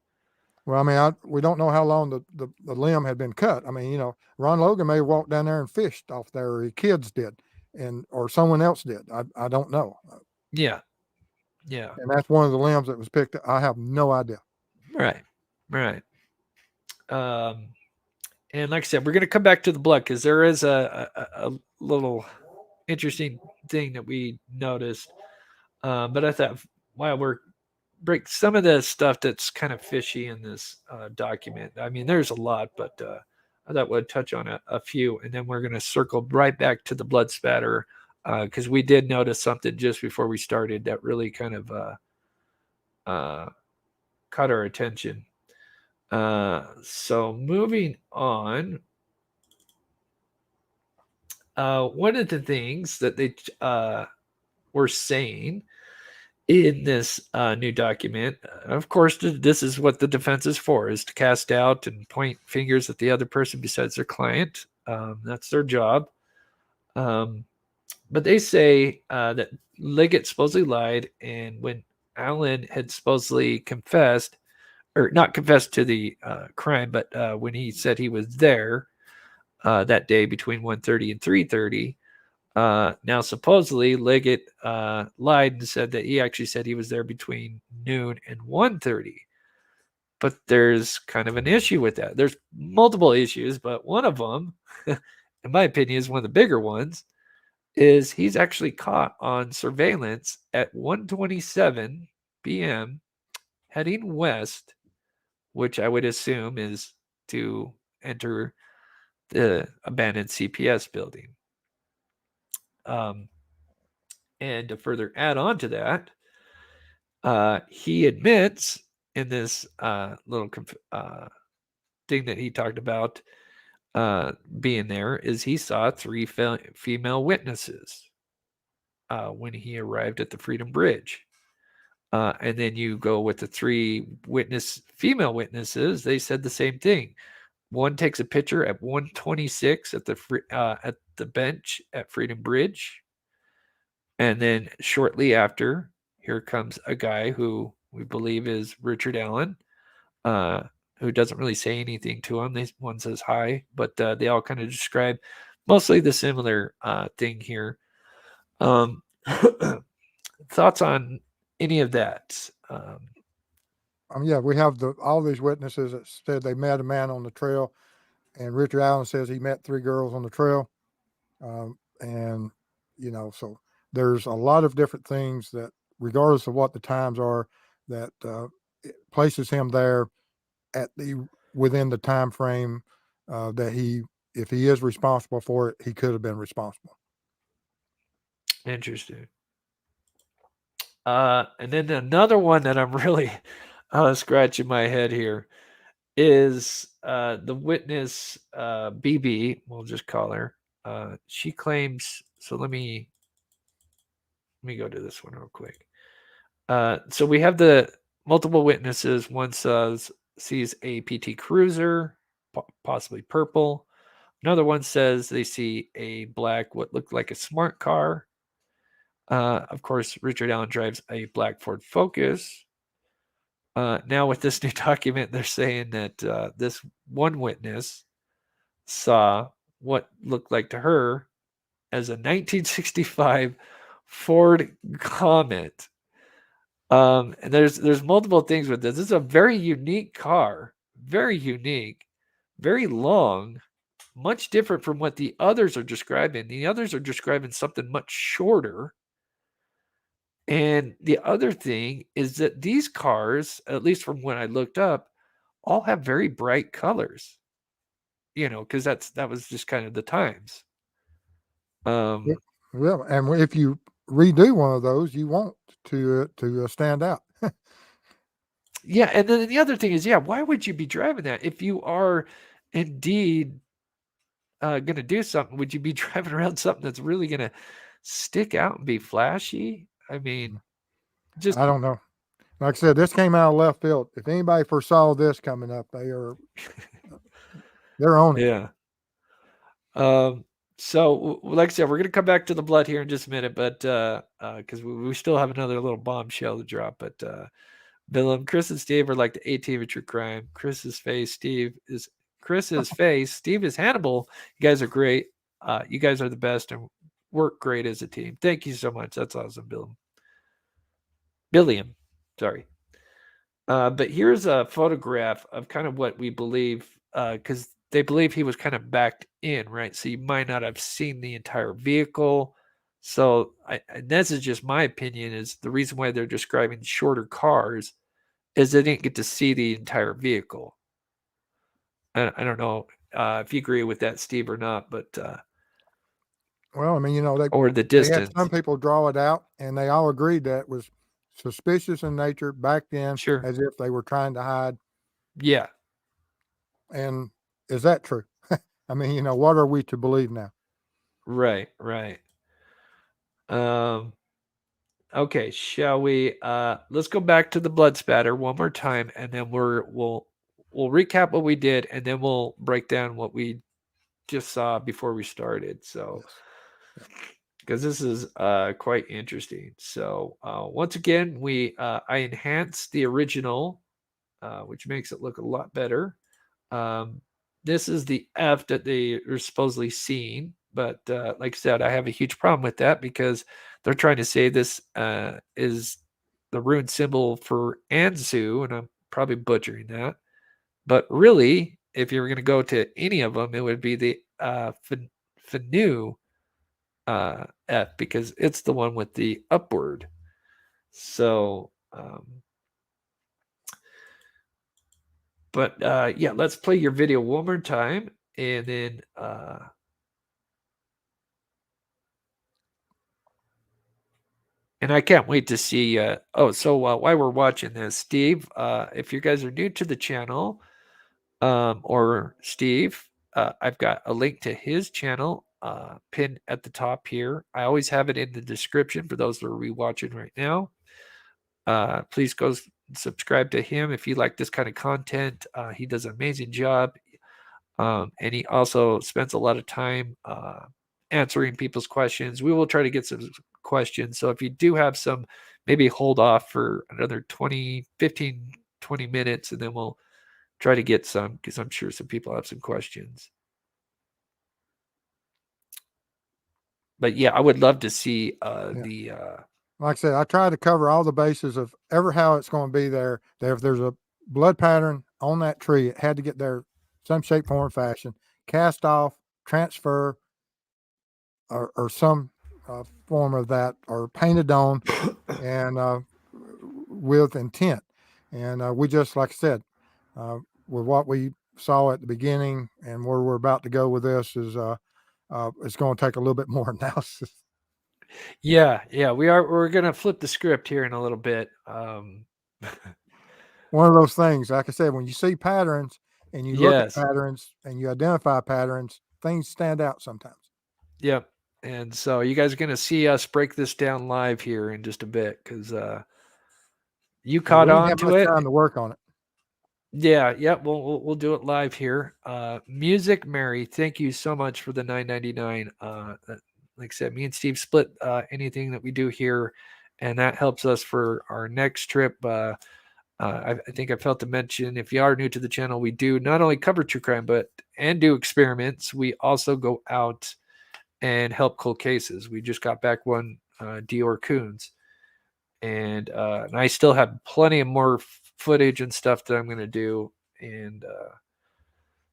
Well, I mean, we don't know how long the limb had been cut. I mean, Ron Logan may have walked down there and fished off there, or his kids did, or someone else did. I don't know. yeah, yeah, And that's one of the limbs that was picked up. I have no idea. right, right. And like I said, we're gonna come back to the blood because there is a little interesting thing that we noticed. But I thought while we're break some of the stuff that's kind of fishy in this document. I mean, there's a lot, but I thought we'd touch on a few, and then we're going to circle right back to the blood spatter because we did notice something just before we started that really kind of caught our attention. So moving on, one of the things that they were saying in this new document, of course, this is what the defense is for, is to cast doubt and point fingers at the other person besides their client. That's their job. But they say that Liggett supposedly lied, and when Allen had supposedly confessed, or not confessed to the crime, but when he said he was there that day between 1:30 and 3:30, now, supposedly, Liggett lied and said that he actually said he was there between noon and 1:30. But there's kind of an issue with that. There's multiple issues, but one of them, in my opinion, is one of the bigger ones, is he's actually caught on surveillance at 1:27 p.m. heading west, which I would assume is to enter the abandoned CPS building. And to further add on to that, he admits in this little thing that he talked about being there is he saw 3 female witnesses when he arrived at the Freedom Bridge. And then you go with the 3 female witnesses. They said the same thing. One takes a picture at 1:26 at the bench at Freedom Bridge. And then shortly after, here comes a guy who we believe is Richard Allen, who doesn't really say anything to him. One says hi, but they all kind of describe mostly the similar thing here. Thoughts on any of that? Yeah, we have all these witnesses that said they met a man on the trail, and Richard Allen says he met 3 girls on the trail, and so there's a lot of different things that, regardless of what the times are, that it places him there within the time frame that if he is responsible for it, he could have been responsible. Interesting. And then another one that I'm really scratching my head here is the witness BB. We'll just call her. She claims. So let me go to this one real quick. So we have the multiple witnesses. One sees a PT Cruiser, possibly purple. Another one says they see a black, what looked like a smart car. Of course, Richard Allen drives a black Ford Focus. Now with this new document, they're saying that this one witness saw what looked like to her as a 1965 Ford Comet. And there's multiple things with this. This is a very unique car, very unique, very long, much different from what the others are describing. The others are describing something much shorter. And the other thing is that these cars, at least from when I looked up, all have very bright colors. Because that was just kind of the times. Yeah. Well, and if you redo one of those, you want to stand out. Yeah, and then the other thing is, yeah, why would you be driving that if you are indeed going to do something? Would you be driving around something that's really going to stick out and be flashy? I mean, just I don't know. Like I said, this came out of left field. If anybody foresaw this coming up, they're on it. yeah. So like I said, we're going to come back to the blood here in just a minute, but because we still have another little bombshell to drop. But Bill, Chris and Steve are like the A-team of true crime. Chris's face, Steve is Hannibal. You guys are great. You guys are the best and work great as a team. Thank you so much. That's awesome, Billiam. Sorry. But here's a photograph of kind of what we believe, because they believe he was kind of backed in, right? So you might not have seen the entire vehicle. So and this is just my opinion, is the reason why they're describing shorter cars is they didn't get to see the entire vehicle. I don't know if you agree with that, Steve, or not, but Well, I mean, or the they had distance. some people draw it out, and they all agreed that it was suspicious in nature back then, Sure. as if they were trying to hide. Yeah. And is that true? I mean, what are we to believe now? Right. Right. Okay, shall we let's go back to the blood spatter one more time, and then we'll recap what we did, and then we'll break down what we just saw before we started. So Yes. because this is quite interesting. So once again, I enhanced the original, which makes it look a lot better. This is the F that they are supposedly seeing, but like I said, I have a huge problem with that because they're trying to say this is the rune symbol for Anzu, and I'm probably butchering that. But really, if you were going to go to any of them, it would be the Fanu F, because it's the one with the upward. So, but yeah, let's play your video one more time, and then and I can't wait to see. So while we're watching this, Steve, if you guys are new to the channel, or Steve, I've got a link to his channel pinned at the top here. I always have it in the description for those that are rewatching right now. Please go subscribe to him if you like this kind of content. He does an amazing job. And he also spends a lot of time answering people's questions. We will try to get some questions. So if you do have some, maybe hold off for another 15, 20 minutes, and then we'll try to get some, because I'm sure some people have some questions. But yeah, I would love to see the... Like I said, I try to cover all the bases of how it's going to be there. That if there's a blood pattern on that tree, it had to get there some shape, form, fashion, cast off, transfer, or some form of that, or painted on, and with intent. And we just, like I said, with what we saw at the beginning and where we're about to go with this is it's going to take a little bit more analysis. Yeah, we're gonna flip the script here in a little bit. One of those things, like I said, when you see patterns and you look at Yes. patterns and you identify patterns, things stand out sometimes. Yep. And so you guys are going to see us break this down live here in just a bit, because you caught We didn't on have to much it. time to work on it. Yeah, yep. We'll do it live here. Music Mary, thank you so much for the $9.99. Like I said, me and Steve split anything that we do here, and that helps us for our next trip. I think I failed to mention, if you are new to the channel, we do not only cover true crime, and do experiments. We also go out and help cold cases. We just got back one, Dior Coons, and I still have plenty of more footage and stuff that I'm going to do. And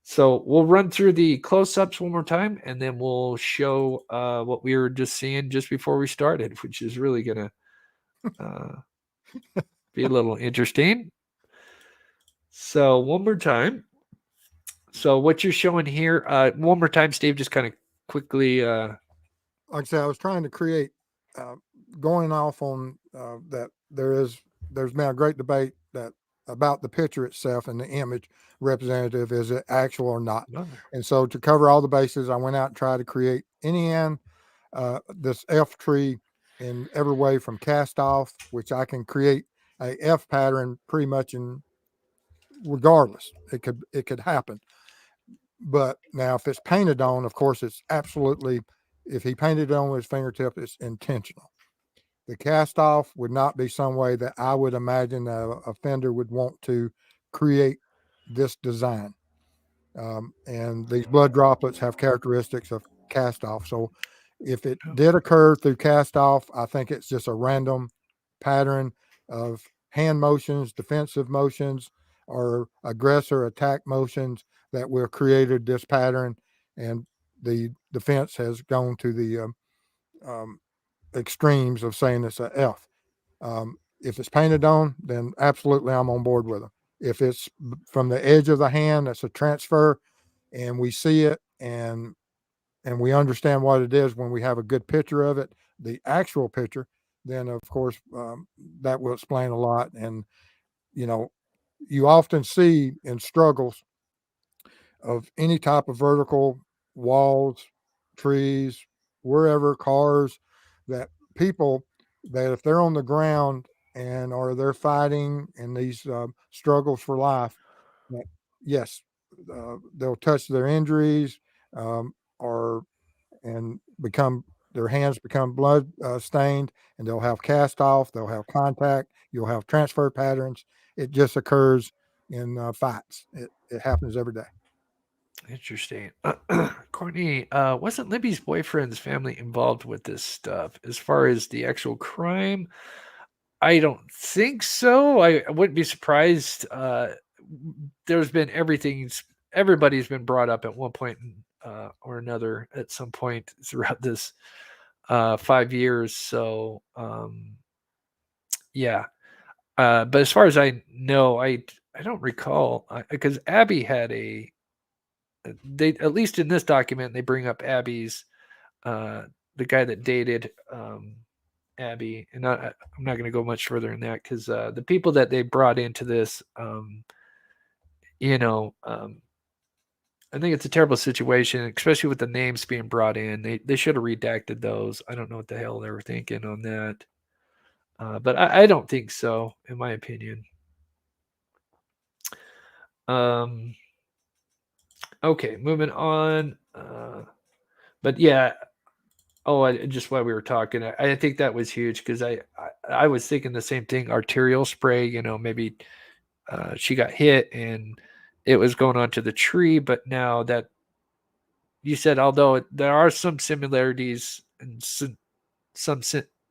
so we'll run through the close-ups one more time, and then we'll show what we were just seeing just before we started, which is really going to be a little interesting. So one more time. So what you're showing here, one more time, Steve, just kind of quickly. Like I said, I was trying to create, going off on that there's been a great debate that about the picture itself and the image representative, is it actual or not? And so to cover all the bases, I went out and tried to create this F tree in every way from cast off, which I can create a F pattern pretty much in regardless. It could happen. But now if it's painted on, of course, it's absolutely, if he painted it on with his fingertip, it's intentional. The cast off would not be some way that I would imagine a offender would want to create this design. And these blood droplets have characteristics of cast off. So if it did occur through cast off, I think it's just a random pattern of hand motions, defensive motions, or aggressor attack motions that will created this pattern, and the defense has gone to the extremes of saying it's a F. If it's painted on, then absolutely I'm on board with them. If it's from the edge of the hand, that's a transfer, and we see it and we understand what it is when we have a good picture of it, the actual picture, then of course that will explain a lot. And you often see in struggles of any type of vertical walls, trees, wherever, cars, that people, that if they're on the ground and or they're fighting in these struggles for life, that yes, they'll touch their injuries, or and become, their hands become blood stained, and they'll have cast off, they'll have contact, you'll have transfer patterns. It just occurs in fights. It happens every day. Interesting. Courtney, wasn't Libby's boyfriend's family involved with this stuff? As far as the actual crime, I don't think so. I wouldn't be surprised. There's been everybody's been brought up at one point or another at some point throughout this 5 years. So, yeah. But as far as I know, I don't recall, because Abby had they, at least in this document, they bring up Abby's, the guy that dated Abby, and I'm not going to go much further in that, because the people that they brought into this, I think it's a terrible situation, especially with the names being brought in. They should have redacted those. I don't know what the hell they were thinking on that, but I don't think so, in my opinion. Okay, moving on. But yeah, just while we were talking, I think that was huge, because I was thinking the same thing. Arterial spray, maybe she got hit and it was going onto the tree. But now that you said, although there are some similarities in some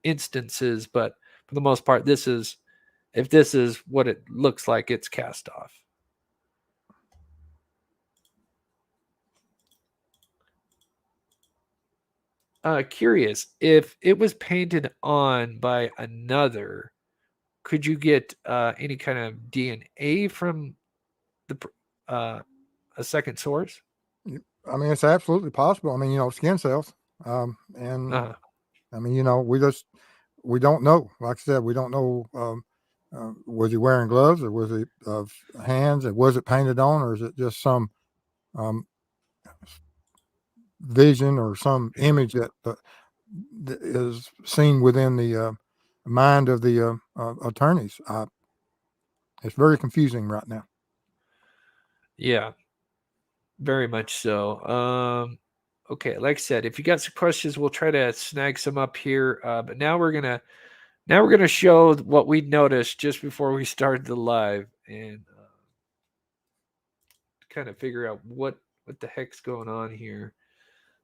instances, but for the most part, if this is what it looks like, it's cast off. Curious, if it was painted on by another, could you get any kind of DNA from a second source? I mean, it's absolutely possible. I mean, skin cells, and I mean, we don't know. Like I said, we don't know. Was he wearing gloves, or was it of hands, and was it painted on, or is it just some vision or some image that is seen within the mind of the attorneys? It's very confusing right now. Yeah, very much so. Okay, like I said, if you got some questions, we'll try to snag some up here. But now we're gonna Now we're going to show what we noticed just before we started the live and kind of figure out what the heck's going on here.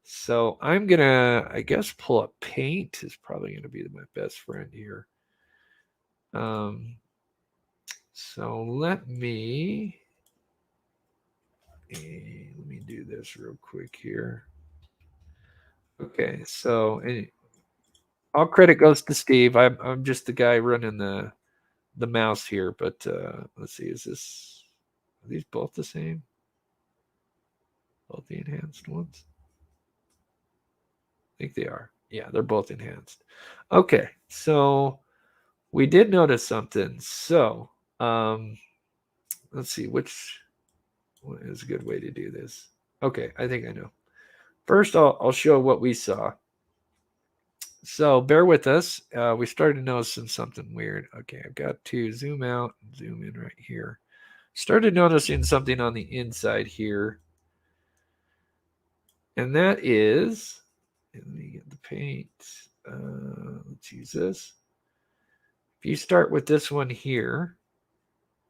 So I'm going to, I guess, pull up paint is probably going to be my best friend here. So let me do this real quick here. Okay, so all credit goes to Steve. I'm just the guy running the mouse here, but let's see, are these both the same? Both the enhanced ones? I think they are. Yeah, they're both enhanced. Okay, so we did notice something. So let's see, which one is a good way to do this? Okay, I think I know. First, I'll show what we saw. So bear with us. We started noticing something weird. Okay, I've got to zoom out and zoom in right here. Started noticing something on the inside here. And that is, let me get the paint. Let's use this. If you start with this one here,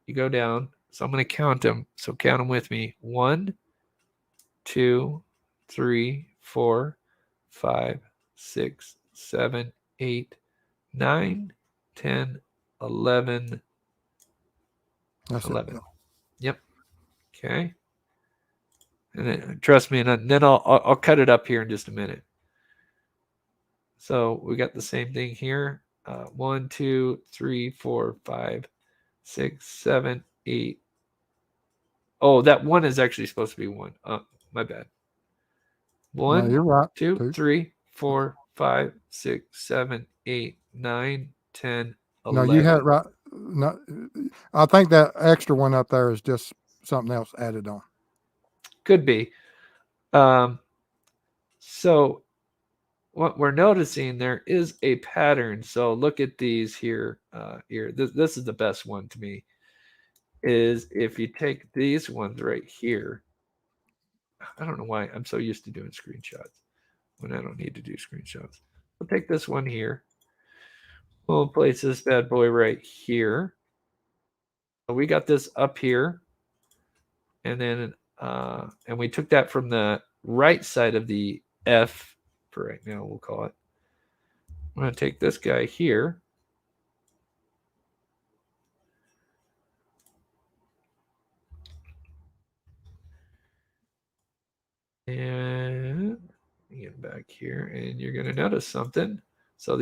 you go down. So I'm going to count them. So count them with me. 1, 2, 3, 4, 5, 6, 7, 8, 9, 10, 11. That's 11. It. Yep. Okay. And then trust me, and then I'll cut it up here in just a minute. So we got the same thing here. 1, 2, 3, 4, 5, 6, 7, 8. Oh, that one is actually supposed to be 1. My bad. No, 1, you're right. 2, 3, 4, 5, 6, 7, 8, 9, 10, 11. No, you had it right. No, I think that extra one up there is just something else added on. Could be. So what we're noticing, there is a pattern. So look at these here. Here, this is the best one to me. Is if you take these ones right here. I don't know why I'm so used to doing screenshots when I don't need to do screenshots. We'll take this one here. We'll place this bad boy right here. So we got this up here, and then and we took that from the right side of the F for right now. We'll call it. I'm going to take this guy here. And get back here, and you're going to notice something. So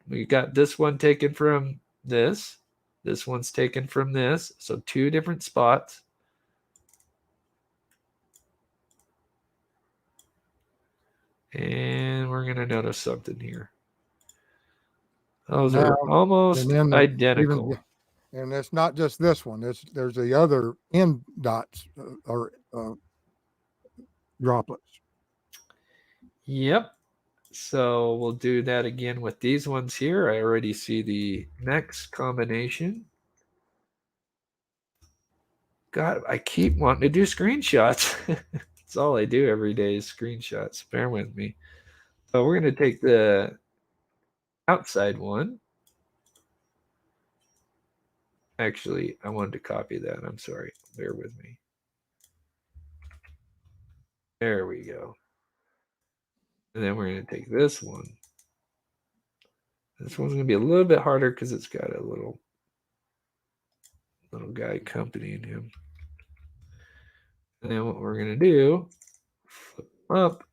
we got this one taken from this. This one's taken from this. So 2 different spots. And we're going to notice something here. Those Now, are almost identical. And it's not just this one. There's the other end dots or droplets. Yep. So we'll do that again with these ones here. I already see the next combination. God, I keep wanting to do screenshots. That's all I do every day is screenshots. Bear with me. So we're going to take the outside one. Actually, I wanted to copy that. I'm sorry. Bear with me. There we go. And then we're going to take this one. This one's going to be a little bit harder because it's got a little guy accompanying him. And then what we're going to do, flip up,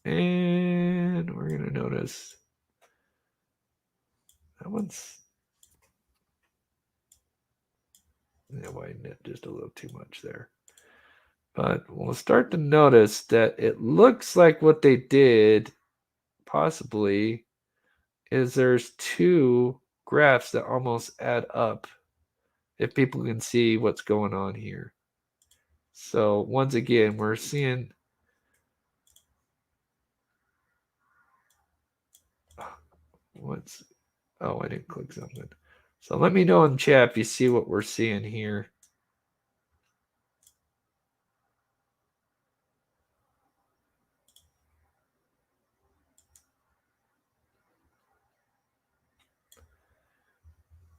and we're going to notice that one's, I widened it just a little too much there. But we'll start to notice that it looks like what they did possibly is there's 2 graphs that almost add up if people can see what's going on here. So once again, we're seeing I didn't click something. So let me know in chat if you see what we're seeing here.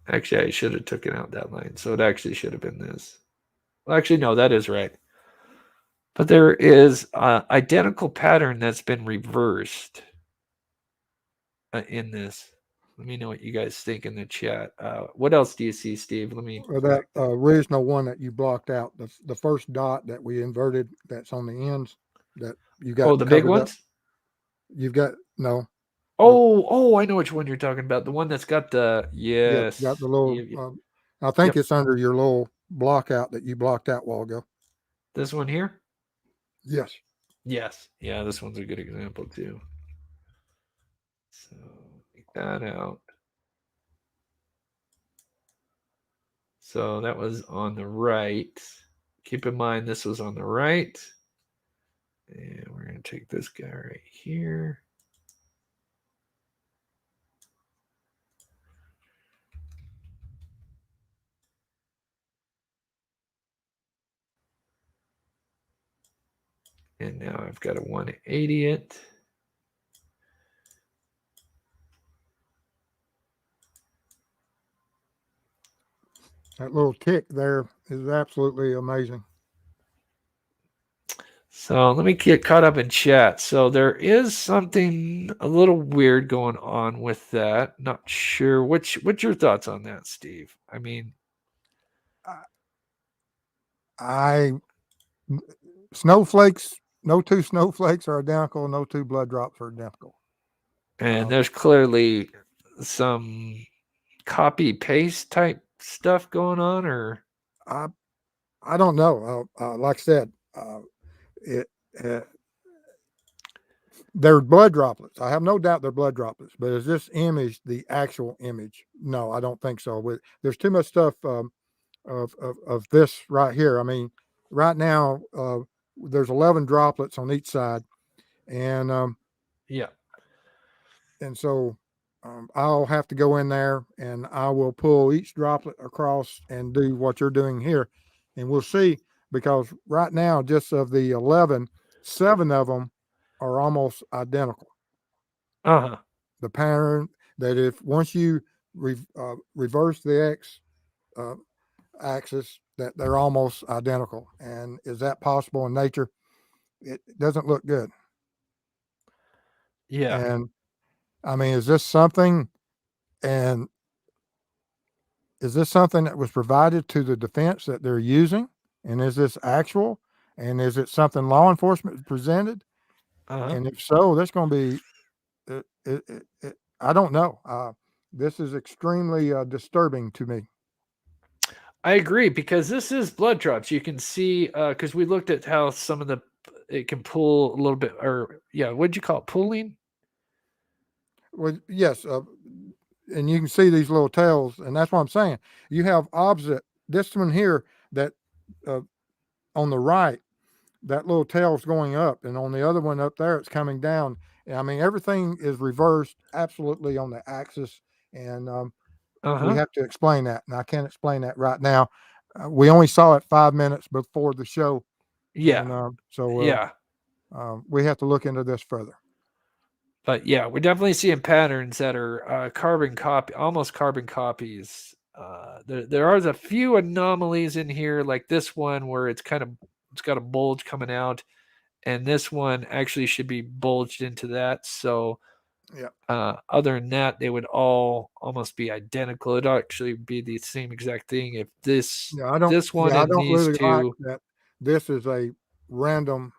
Actually, I should have taken out that line. So it actually should have been this. Well, actually, no, that is right. But there is an identical pattern that's been reversed in this. Let me know what you guys think in the chat. What else do you see, Steve? Let me Well, that correct that. original one that you blocked out, the first dot that we inverted, that's on the ends that you got Oh, the big covered up. ones? You've got no. Oh, I know which one you're talking about. The one that's got the Yep, got yes. the little. I think Yep. it's under your little block out that you blocked out a while ago. This one here? Yes. Yes. Yeah, this one's a good example too. So take that out. So that was on the right. Keep in mind this was on the right. And we're going to take this guy right here. And now I've got a 180 it. That little tick there is absolutely amazing. So let me get caught up in chat. So there is something a little weird going on with that. Not sure. What's your thoughts on that, Steve? I mean, I snowflakes. No two snowflakes are identical. No two blood drops are identical. and there's clearly some copy paste type stuff going on, or I don't know. Like I said, it they're blood droplets. I have no doubt they're blood droplets. But is this image the actual image? No, I don't think so. There's too much stuff of this right here. I mean, right now there's 11 droplets on each side, and yeah. And so I'll have to go in there and I will pull each droplet across and do what you're doing here. And we'll see, because right now, just of the 11, 7 of them are almost identical. Uh-huh. The pattern that if once you reverse the X axis, that they're almost identical. And is that possible in nature? It doesn't look good. Yeah. And I mean, is this something that was provided to the defense that they're using? And is this actual? And is it something law enforcement presented? Uh-huh. And if so, that's going to be, I don't know. This is extremely disturbing to me. I agree, because this is blood drops. You can see, because we looked at how some of it can pull a little bit, or yeah, what'd you call it? Pulling? Well, yes. And you can see these little tails, and that's what I'm saying. You have opposite, this one here, that on the right, that little tail's going up, and on the other one up there, it's coming down. I mean, everything is reversed absolutely on the axis, and we have to explain that. And I can't explain that right now. We only saw it 5 minutes before the show. Yeah. And so we have to look into this further. But yeah, we're definitely seeing patterns that are almost carbon copies. There are a few anomalies in here, like this one where it's got a bulge coming out, and this one actually should be bulged into that. So yeah. Other than that, they would all almost be identical. It'd actually be the same exact thing if this one I and don't these really like two. that. This is a random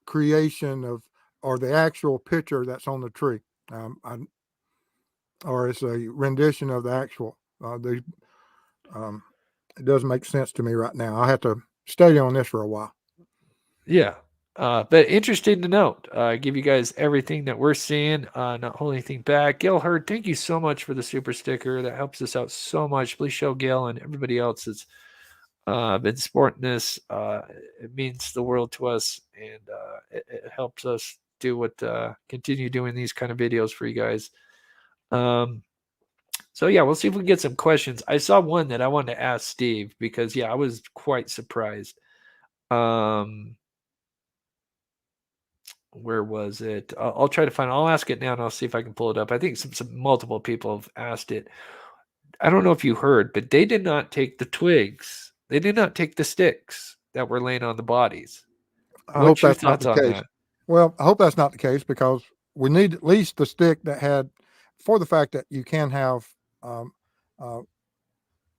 creation of, or the actual picture that's on the tree. Or it's a rendition of the actual. It doesn't make sense to me right now. I have to study on this for a while. Yeah. But interesting to note. Give you guys everything that we're seeing, not holding anything back. Gail Hurd, thank you so much for the super sticker. That helps us out so much. Please show Gail and everybody else that's been supporting this. It means the world to us, and it helps us continue doing these kind of videos for you guys. So yeah, we'll see if we can get some questions. I saw one that I wanted to ask Steve, because I was quite surprised. where was it? I'll try to find. I'll ask it now, and I'll see if I can pull it up. I think some multiple people have asked it. I don't know if you heard, but they did not take the twigs. They did not take the sticks that were laying on the bodies. I hope What's your that's not thoughts the on case. that? Well, I hope that's not the case because we need at least the stick that had, for the fact that you can have uh,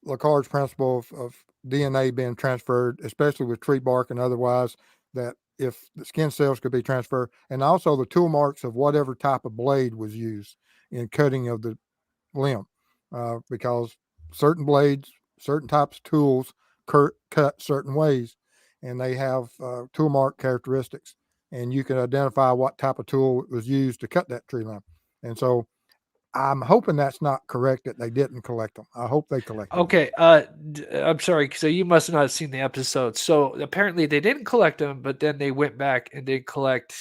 Lacard's principle of DNA being transferred, especially with tree bark and otherwise, that if the skin cells could be transferred, and also the tool marks of whatever type of blade was used in cutting of the limb, because certain blades, certain types of tools cut certain ways, and they have tool mark characteristics, and you can identify what type of tool was used to cut that tree limb. And so I'm hoping that's not correct, that they didn't collect them. I hope they collected them. Okay, I'm sorry. So you must not have seen the episode. So apparently they didn't collect them, but then they went back and they collect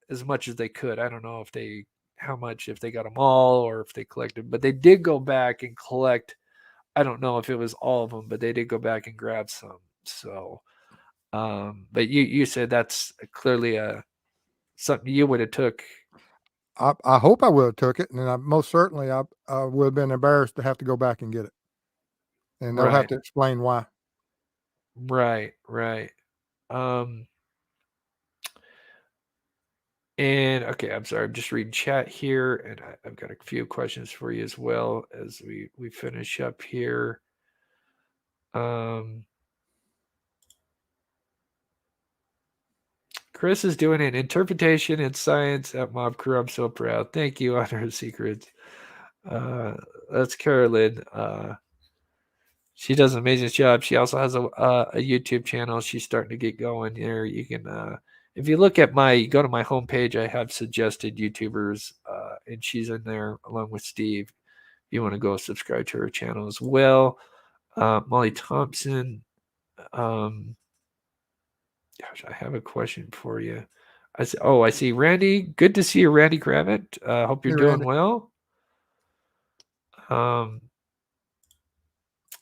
as much as they could. I don't know how much, if they got them all or if they collected, but they did go back and collect. I don't know if it was all of them, but they did go back and grab some. So, but you said that's clearly something you would have took. I hope I would have took it, and I most certainly I would have been embarrassed to have to go back and get it, and they'll have Right, to explain why. right. Um, And okay, I'm sorry, I'm just reading chat here, and I've got a few questions for you as well as we finish up here. Um, Chris is doing an interpretation in science at Mob Crew. I'm so proud. Thank you, Honor Secrets. That's Carolyn. She does an amazing job. She also has a YouTube channel. She's starting to get going there. You can, if you look at go to my homepage, I have suggested YouTubers, and she's in there along with Steve. If you want to go subscribe to her channel as well. Molly Thompson. Um, Gosh, I have a question for you. I see Randy. Good to see you, Randy Gravett. Hope you're Hey, doing Randy. well. Um,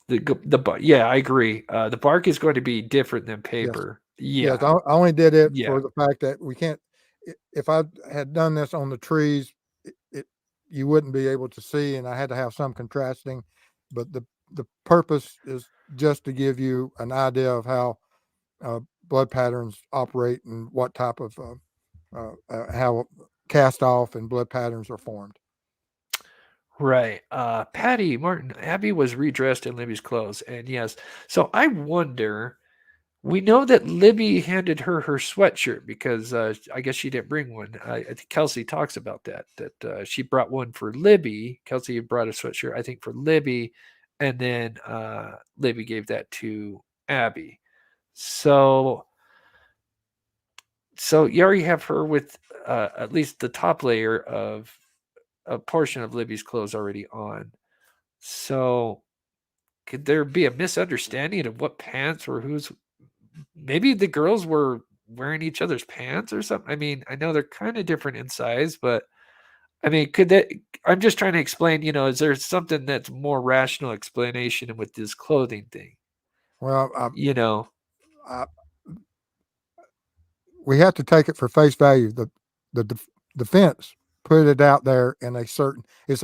yeah, I agree. The bark is going to be different than Yes. paper. Yes, Yeah, I only did it yeah, for the fact that we can't. If I had done this on the trees, you wouldn't be able to see, and I had to have some contrasting. But the purpose is just to give you an idea of how blood patterns operate and what type of how cast off and blood patterns are formed. right. Patty Martin, Abby was redressed in Libby's clothes, and yes. So I wonder. We know that Libby handed her sweatshirt because I guess she didn't bring one. I think Kelsey talks about that she brought one for Libby. Kelsey brought a sweatshirt, I think, for Libby, and then Libby gave that to Abby. So, so you already have her with at least the top layer of a portion of Libby's clothes already on. So, could there be a misunderstanding of what pants or who's maybe the girls were wearing each other's pants or something. I mean, I know they're kind of different in size, but I mean, could that? I'm just trying to explain. Is there something that's more rational explanation with this clothing thing? Well, You know, I, we have to take it for face value. The defense put it out there in a certain. It's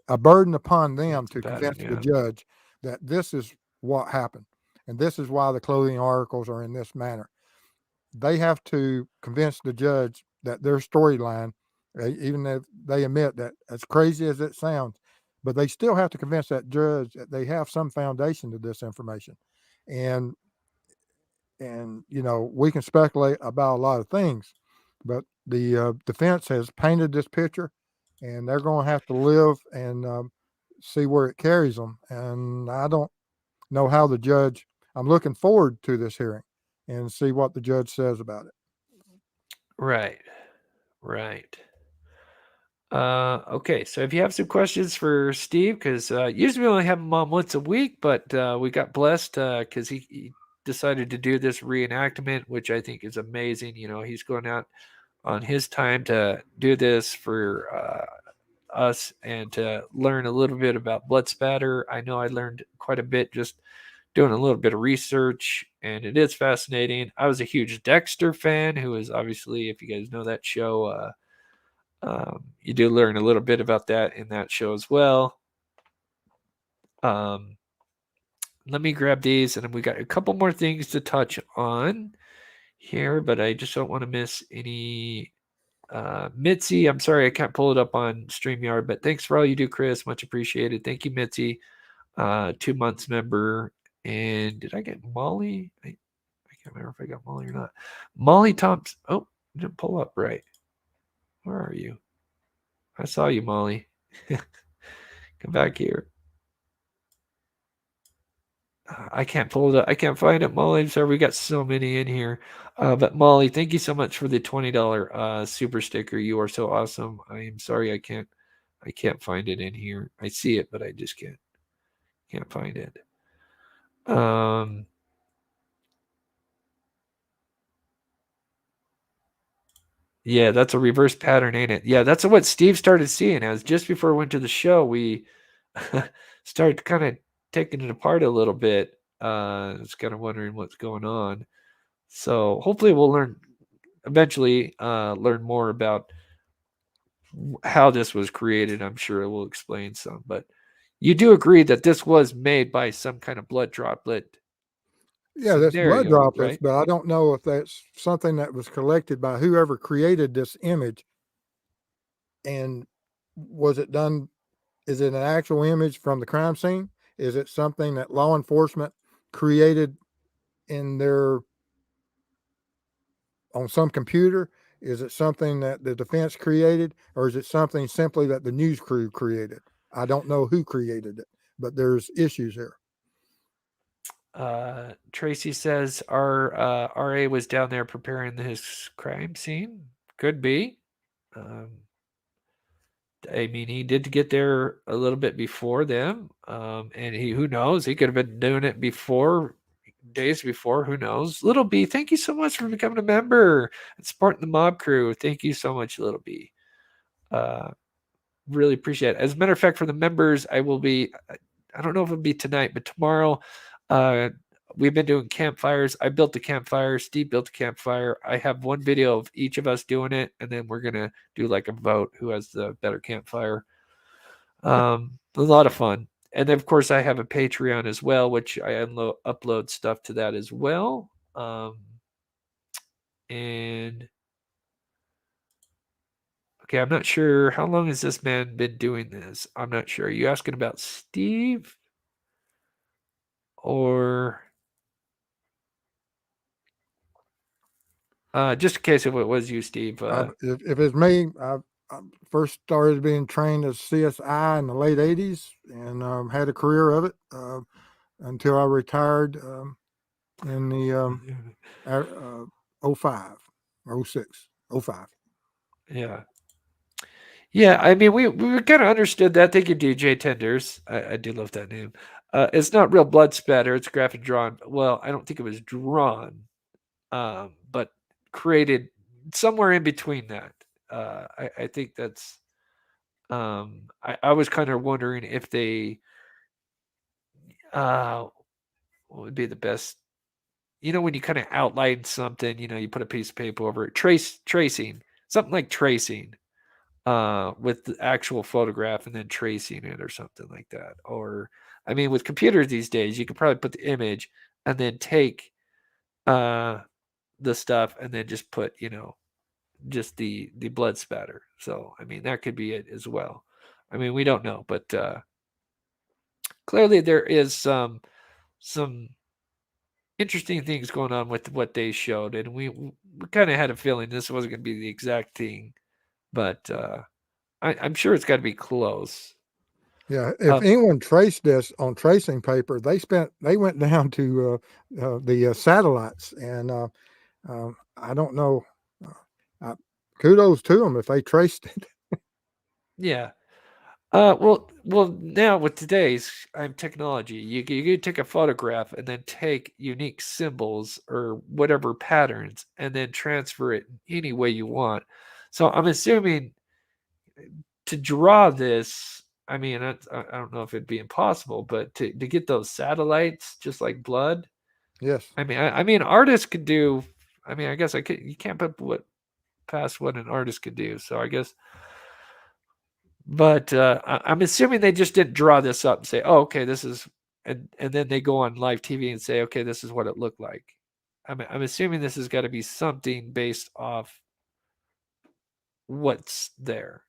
a burden upon them it's a to pattern. convince the Yeah, judge that this is what happened, and this is why the clothing articles are in this manner. They have to convince the judge that their storyline, even if they admit that, as crazy as it sounds, but they still have to convince that judge that they have some foundation to this information. And we can speculate about a lot of things, but the defense has painted this picture, and they're going to have to live and see where it carries them. And I don't know how the judge. I'm looking forward to this hearing and see what the judge says about it. right, right. Okay, so if you have some questions for Steve, because usually we only have him on once a week, but we got blessed because he decided to do this reenactment, which I think is amazing. He's going out on his time to do this for us and to learn a little bit about blood spatter. I know I learned quite a bit just doing a little bit of research, and it is fascinating. I was a huge Dexter fan, who is obviously, if you guys know that show, you do learn a little bit about that in that show as well. Let me grab these, and then we got a couple more things to touch on here, but I just don't want to miss any. Mitzi, I'm sorry I can't pull it up on StreamYard, but thanks for all you do, Chris. Much appreciated. Thank you, Mitzi. 2 months member. And did I get Molly? I can't remember if I got Molly or not. Molly Thompson. Oh, didn't pull up right. Where are you? I saw you, Molly. Come back here. I can't pull it up. I can't find it, Molly. I'm sorry, we got so many in here. But Molly, thank you so much for the $20 super sticker. You are so awesome. I am sorry I can't find it in here. I see it, but I just can't find it. Yeah, that's a reverse pattern, ain't it? Yeah, that's what Steve started seeing. As just before we went to the show, we started kind of taking it apart a little bit. It's kind of wondering what's going on. So hopefully we'll eventually learn more about how this was created. I'm sure it will explain some, but you do agree that this was made by some kind of blood droplet. Yeah, that's blood Scenario, droplets, right? but I don't know if that's something that was collected by whoever created this image. And was it done? Is it an actual image from the crime scene? Is it something that law enforcement created in their on some computer? Is it something that the defense created, or is it something simply that the news crew created? I don't know who created it, but there's issues here. Tracy says our RA was down there preparing his crime scene. Could be. I mean, he did get there a little bit before them, and who knows, he could have been doing it before, days before. Who knows? Little B, thank you so much for becoming a member and supporting the mob crew. Thank you so much, Little B. Really appreciate it. As a matter of fact, for the members, I will be. I don't know if it'll be tonight, but tomorrow. We've been doing campfires. I built the campfire. Steve built the campfire. I have one video of each of us doing it, and then we're gonna do like a vote who has the better campfire. A lot of fun. And then, of course, I have a Patreon as well, which I upload stuff to that as well. And okay, I'm not sure how long has this man been doing this. I'm not sure. Are you asking about Steve or? Just in case if it was you, Steve. If it's me, I first started being trained as CSI in the late 80s and had a career of it until I retired in the 05, 06, 05. Yeah. Yeah, I mean, we kind of understood that. Thank you, DJ Tenders. I do love that name. It's not real blood spatter. It's graphic drawn. Well, I don't think it was drawn, but created somewhere in between that. I think that's. I was kind of wondering if they. What would be the best? You know, when you kind of outline something, you put a piece of paper over it. Tracing, something like tracing. With the actual photograph and then tracing it or something like that. Or, I mean, with computers these days, you could probably put the image and then take the stuff and then just put, just the blood spatter. So, I mean, that could be it as well. I mean, we don't know, but clearly there is some interesting things going on with what they showed, and we kind of had a feeling this wasn't going to be the exact thing, but I'm sure it's got to be close. Yeah, if anyone traced this on tracing paper, they went down to the satellites, and I don't know. Kudos to them if they traced it. Yeah. Well, now with today's technology, you could take a photograph and then take unique symbols or whatever patterns and then transfer it any way you want. So I'm assuming to draw this, I mean, I don't know if it'd be impossible, but to get those satellites just like blood. Yes. I mean, artists could do. I mean, I guess you can't put past what an artist could do. So I guess, but I'm assuming they just didn't draw this up and say, "Oh, okay, this is," and then they go on live TV and say, "Okay, this is what it looked like." I'm assuming this has got to be something based off what's there.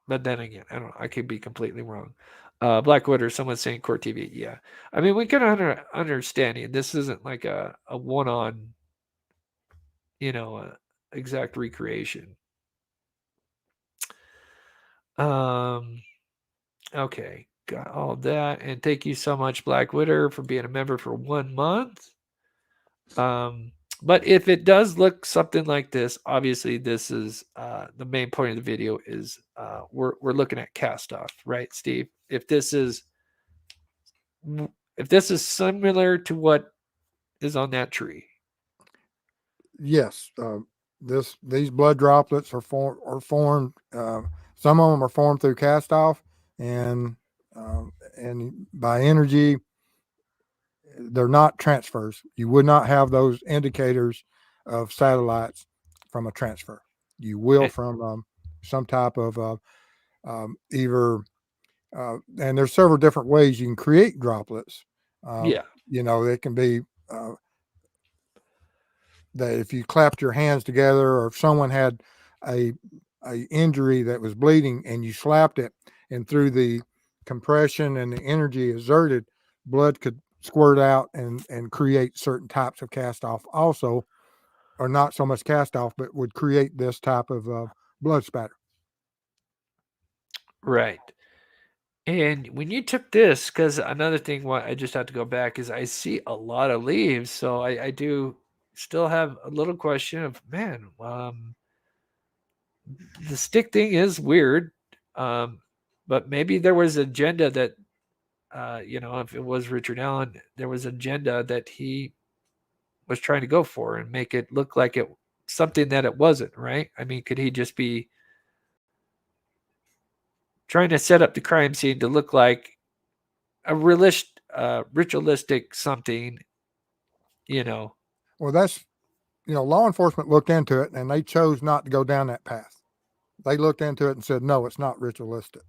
But then again, I don't know. I could be completely wrong. Black Widow, someone's saying Court TV. Yeah. I mean, we can understanding this isn't like a one on, exact recreation. Okay. Got all that. And thank you so much, Black Widow, for being a member for 1 month. But if it does look something like this, obviously this is the main point of the video is we're looking at cast off, right, Steve? If this is similar to what is on that tree. Yes. These blood droplets are formed. Some of them are formed through cast off, and by energy, they're not transfers. You would not have those indicators of satellites from a transfer. You will from some type of either, and there's several different ways you can create droplets. Yeah. They can be that if you clapped your hands together, or if someone had a injury that was bleeding and you slapped it, and through the compression and the energy exerted, blood could squirt out and create certain types of cast off also, or not so much cast off, but would create this type of blood spatter. Right. And when you took this, because another thing, what I just have to go back is I see a lot of leaves, so I do still have a little question of, man, the stick thing is weird, but maybe there was agenda that, if it was Richard Allen, there was agenda that he was trying to go for and make it look like it something that it wasn't, right? I mean, could he just be trying to set up the crime scene to look like a ritualistic something, Well, that's, law enforcement looked into it and they chose not to go down that path. They looked into it and said, no, it's not ritualistic.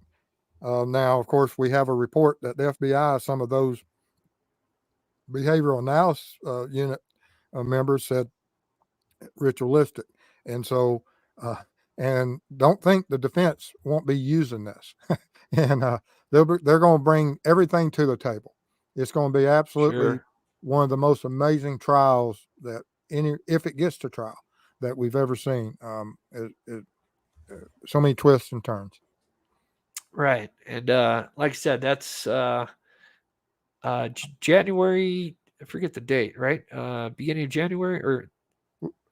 Now, of course, we have a report that the FBI, some of those behavioral analysis unit members said ritualistic. And so, and don't think the defense won't be using this. And they're going to bring everything to the table. It's going to be absolutely one of the most amazing trials that if it gets to trial, that we've ever seen. So many twists and turns. Right. And like I said, that's January. I forget the date, right? Beginning of January or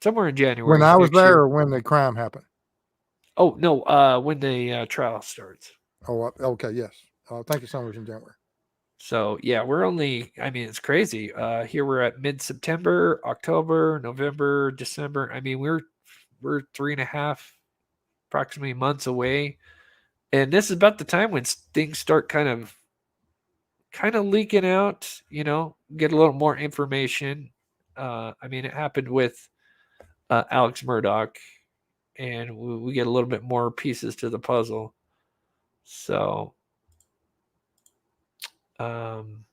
somewhere in January. When I was there, or when the crime happened? Oh, no, when the trial starts. Oh, okay, yes. Thank you so much, in January. So, yeah, we're only, I mean, it's crazy. Here we're at mid-September, October, November, December. I mean, we're 3.5 approximately months away. And this is about the time when things start kind of leaking out, get a little more information. I mean, it happened with Alex Murdaugh, and we get a little bit more pieces to the puzzle. So, and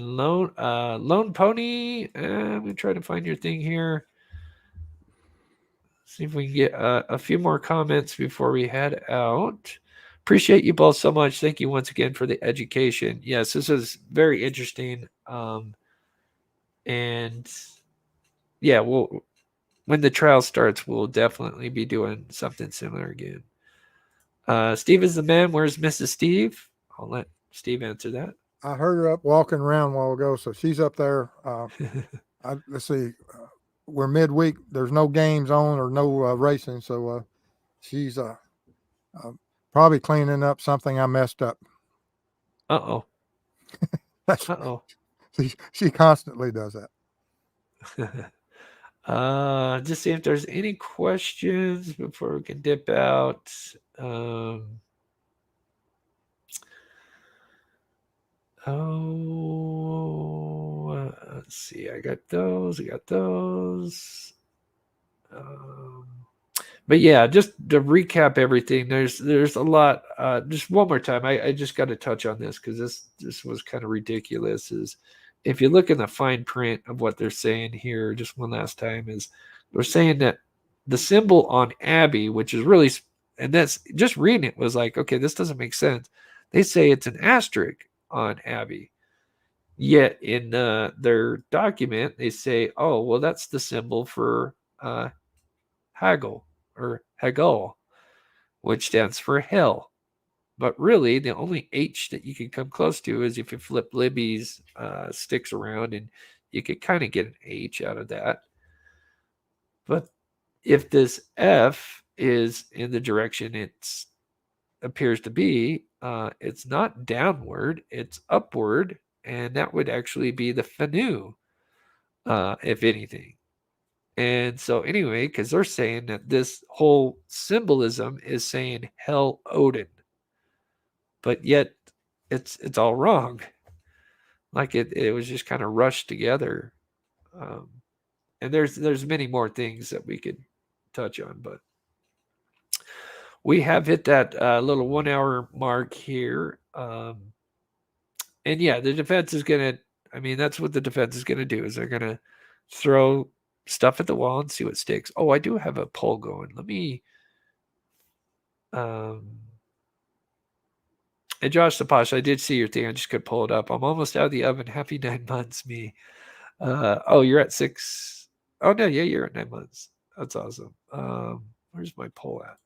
Lone Pony, I'm gonna try to find your thing here. See if we can get a few more comments before we head out. Appreciate you both so much. Thank you once again for the education. Yes, this is very interesting. And yeah, when the trial starts, we'll definitely be doing something similar again. Steve is the man. Where's Mrs. Steve? I'll let Steve answer that. I heard her up walking around a while ago, so she's up there. Let's see. We're midweek. There's no games on or no racing, so she's probably cleaning up something I messed up. Uh-oh. Uh-oh. She constantly does that. Just see if there's any questions before we can dip out. Let's see. I got those. But yeah, just to recap everything, there's a lot. Just one more time, I just got to touch on this because this was kind of ridiculous. Is if you look in the fine print of what they're saying here, just one last time, is they're saying that the symbol on Abby, which is really, and that's just reading it was like, okay, this doesn't make sense. They say it's an asterisk on Abby. Yet in their document, they say, oh, well, that's the symbol for Haggle or Haggle, which stands for hell. But really, the only H that you can come close to is if you flip Libby's sticks around, and you could kind of get an H out of that. But if this F is in the direction it appears to be, it's not downward, it's upward, and that would actually be the Fanu, if anything. And so anyway, because they're saying that this whole symbolism is saying Hell Odin, but yet it's all wrong. Like it was just kind of rushed together. And there's many more things that we could touch on, but we have hit that little 1 hour mark here. And yeah, the defense is gonna. I mean, that's what the defense is gonna do. Is they're gonna throw stuff at the wall and see what sticks. Oh, I do have a poll going. Let me. And Josh Sapash, I did see your thing. I just could pull it up. I'm almost out of the oven. Happy 9 months, me. Oh, you're at 6. Oh no, yeah, you're at 9 months. That's awesome. Where's my poll at?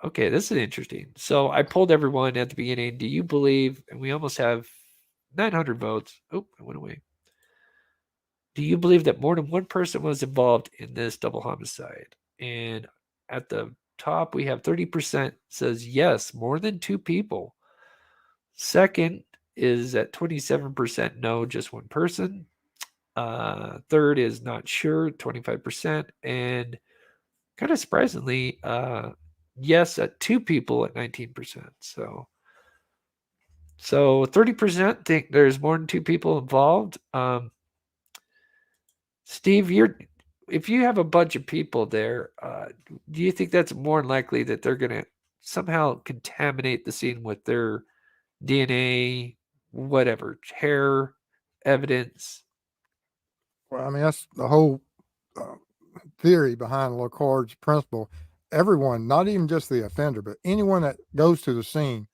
Okay, this is interesting. So I polled everyone at the beginning. Do you believe? And we almost have 900 votes. Oh, it went away. Do you believe that more than one person was involved in this double homicide? And at the top, we have 30% says yes, more than 2 people. Second is at 27% no, just 1 person. Third is not sure, 25%. And kind of surprisingly, yes at 2 people at 19%. So 30% think there's more than 2 people involved. Steve, if you have a bunch of people there, do you think that's more likely that they're going to somehow contaminate the scene with their DNA, whatever, hair, evidence? Well, I mean, that's the whole theory behind Locard's principle. Everyone, not even just the offender, but anyone that goes to the scene,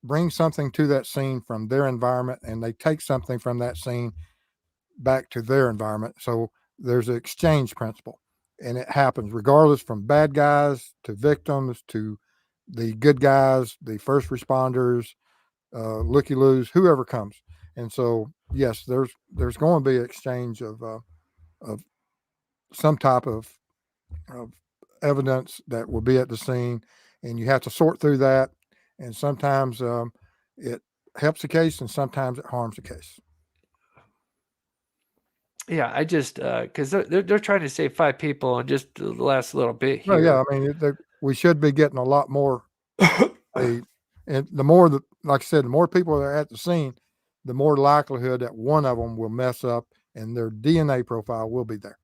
brings something to that scene from their environment, and they take something from that scene back to their environment. So there's an exchange principle, and it happens regardless, from bad guys to victims to the good guys, the first responders, looky-loos, whoever comes. And so, yes, there's going to be an exchange of some type of evidence that will be at the scene, and you have to sort through that. And sometimes it helps the case, and sometimes it harms the case. Yeah, I just because they're trying to save 5 people in just the last little bit here. Oh yeah, I mean we should be getting a lot more. And the more that, like I said, the more people that are at the scene, the more likelihood that one of them will mess up, and their DNA profile will be there.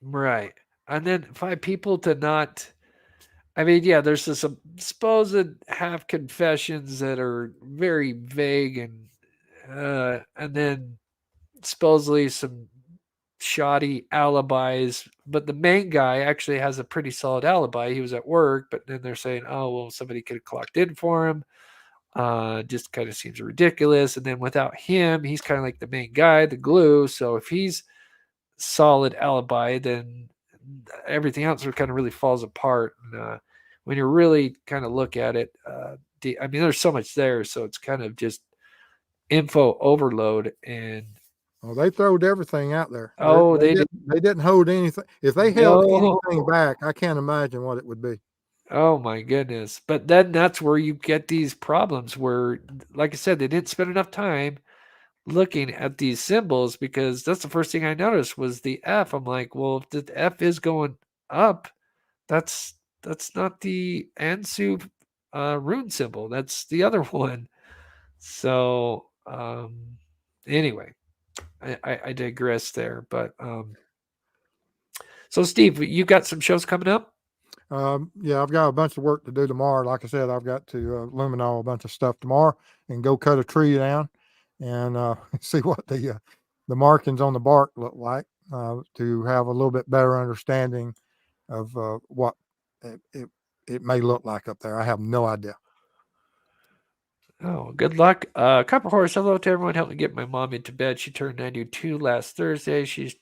Right, and then 5 people to not. I mean, yeah, there's some supposed half confessions that are very vague, and then supposedly some shoddy alibis, but the main guy actually has a pretty solid alibi. He was at work, but then they're saying, oh, well, somebody could have clocked in for him. Just kind of seems ridiculous. And then without him, he's kind of like the main guy, the glue. So if he's solid alibi, then everything else kind of really falls apart. And when you really kind of look at it, I mean, there's so much there. So it's kind of just info overload. And well, they throwed everything out there. Oh, they didn't hold anything. If they held anything back, I can't imagine what it would be. Oh my goodness. But then that's where you get these problems where, like I said, they didn't spend enough time looking at these symbols, because that's the first thing I noticed was the F. I'm like, well, if the F is going up, that's That's not the Ansu rune symbol. That's the other one. So anyway, I digress there. But so Steve, you got some shows coming up? Yeah, I've got a bunch of work to do tomorrow. Like I said, I've got to luminol a bunch of stuff tomorrow and go cut a tree down and see what the markings on the bark look like to have a little bit better understanding of what it may look like up there. I have no idea. Oh, good luck. Copper Horse, hello to everyone. Help me get my mom into bed. She turned 92 last Thursday. She's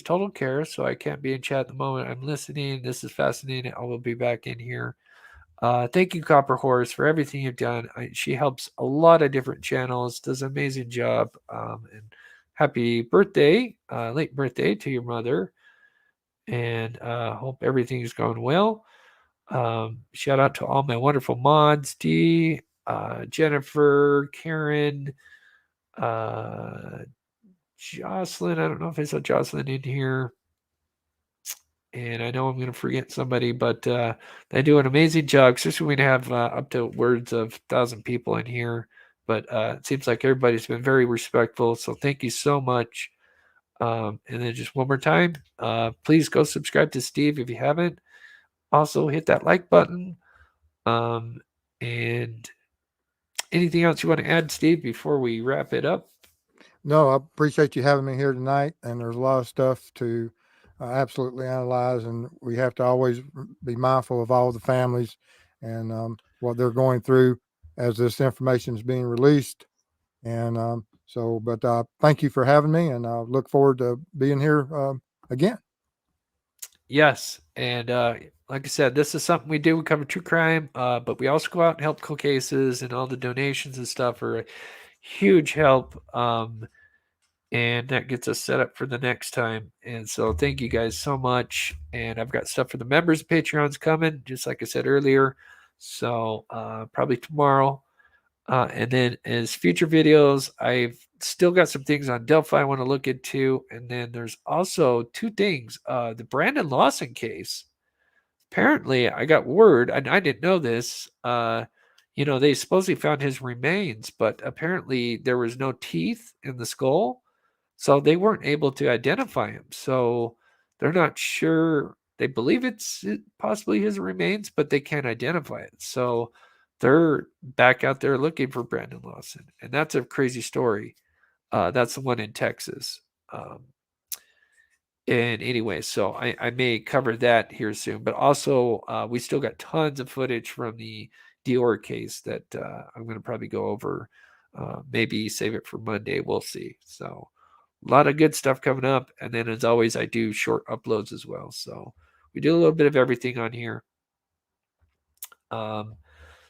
total care, so I can't be in chat at the moment. I'm listening. This is fascinating. I will be back in here. Thank you, Copper Horse, for everything you've done. She helps a lot of different channels, does an amazing job. And happy birthday, late birthday to your mother. And hope everything's going well. Shout out to all my wonderful mods, D, Jennifer, Karen, Jocelyn. I don't know if I saw Jocelyn in here. And I know I'm going to forget somebody, but they do an amazing job, especially when we have up to words of 1,000 people in here. But it seems like everybody's been very respectful. So thank you so much. And then just one more time, please go subscribe to Steve if you haven't. Also, hit that like button. And anything else you want to add, Steve, before we wrap it up? No, I appreciate you having me here tonight. And there's a lot of stuff to absolutely analyze. And we have to always be mindful of all the families and what they're going through as this information is being released. And but thank you for having me. And I look forward to being here again. Yes. And like I said, this is something we do. We cover true crime, but we also go out and help cold cases, and all the donations and stuff are a huge help. And that gets us set up for the next time. And so thank you guys so much. And I've got stuff for the members of Patreon's coming, just like I said earlier. So probably tomorrow. And then as future videos, I've still got some things on Delphi I want to look into. And then there's also two things. The Brandon Lawson case. Apparently, I got word, and I didn't know this. They supposedly found his remains, but apparently there was no teeth in the skull. So they weren't able to identify him. So they're not sure. They believe it's possibly his remains, but they can't identify it. So they're back out there looking for Brandon Lawson. And that's a crazy story. That's the one in Texas. And anyway, so I may cover that here soon. But also, we still got tons of footage from the Dior case that I'm going to probably go over. Maybe save it for Monday. We'll see. So a lot of good stuff coming up. And then, as always, I do short uploads as well. So we do a little bit of everything on here. So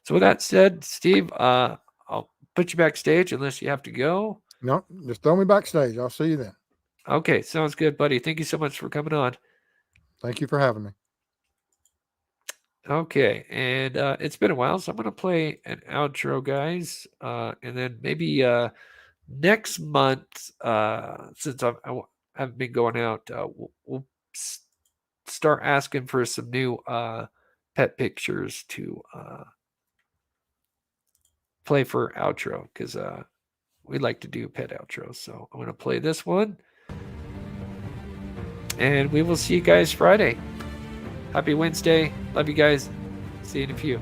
with that said, Steve, I'll put you backstage unless you have to go. No, just throw me backstage. I'll see you then. Okay, sounds good, buddy. Thank you so much for coming on. Thank you for having me. Okay, and it's been a while, so I'm going to play an outro, guys. And then maybe next month, since I haven't been going out, we'll start asking for some new pet pictures to play for outro, because we like to do pet outros. So I'm going to play this one. And we will see you guys Friday. Happy Wednesday. Love you guys. See you in a few.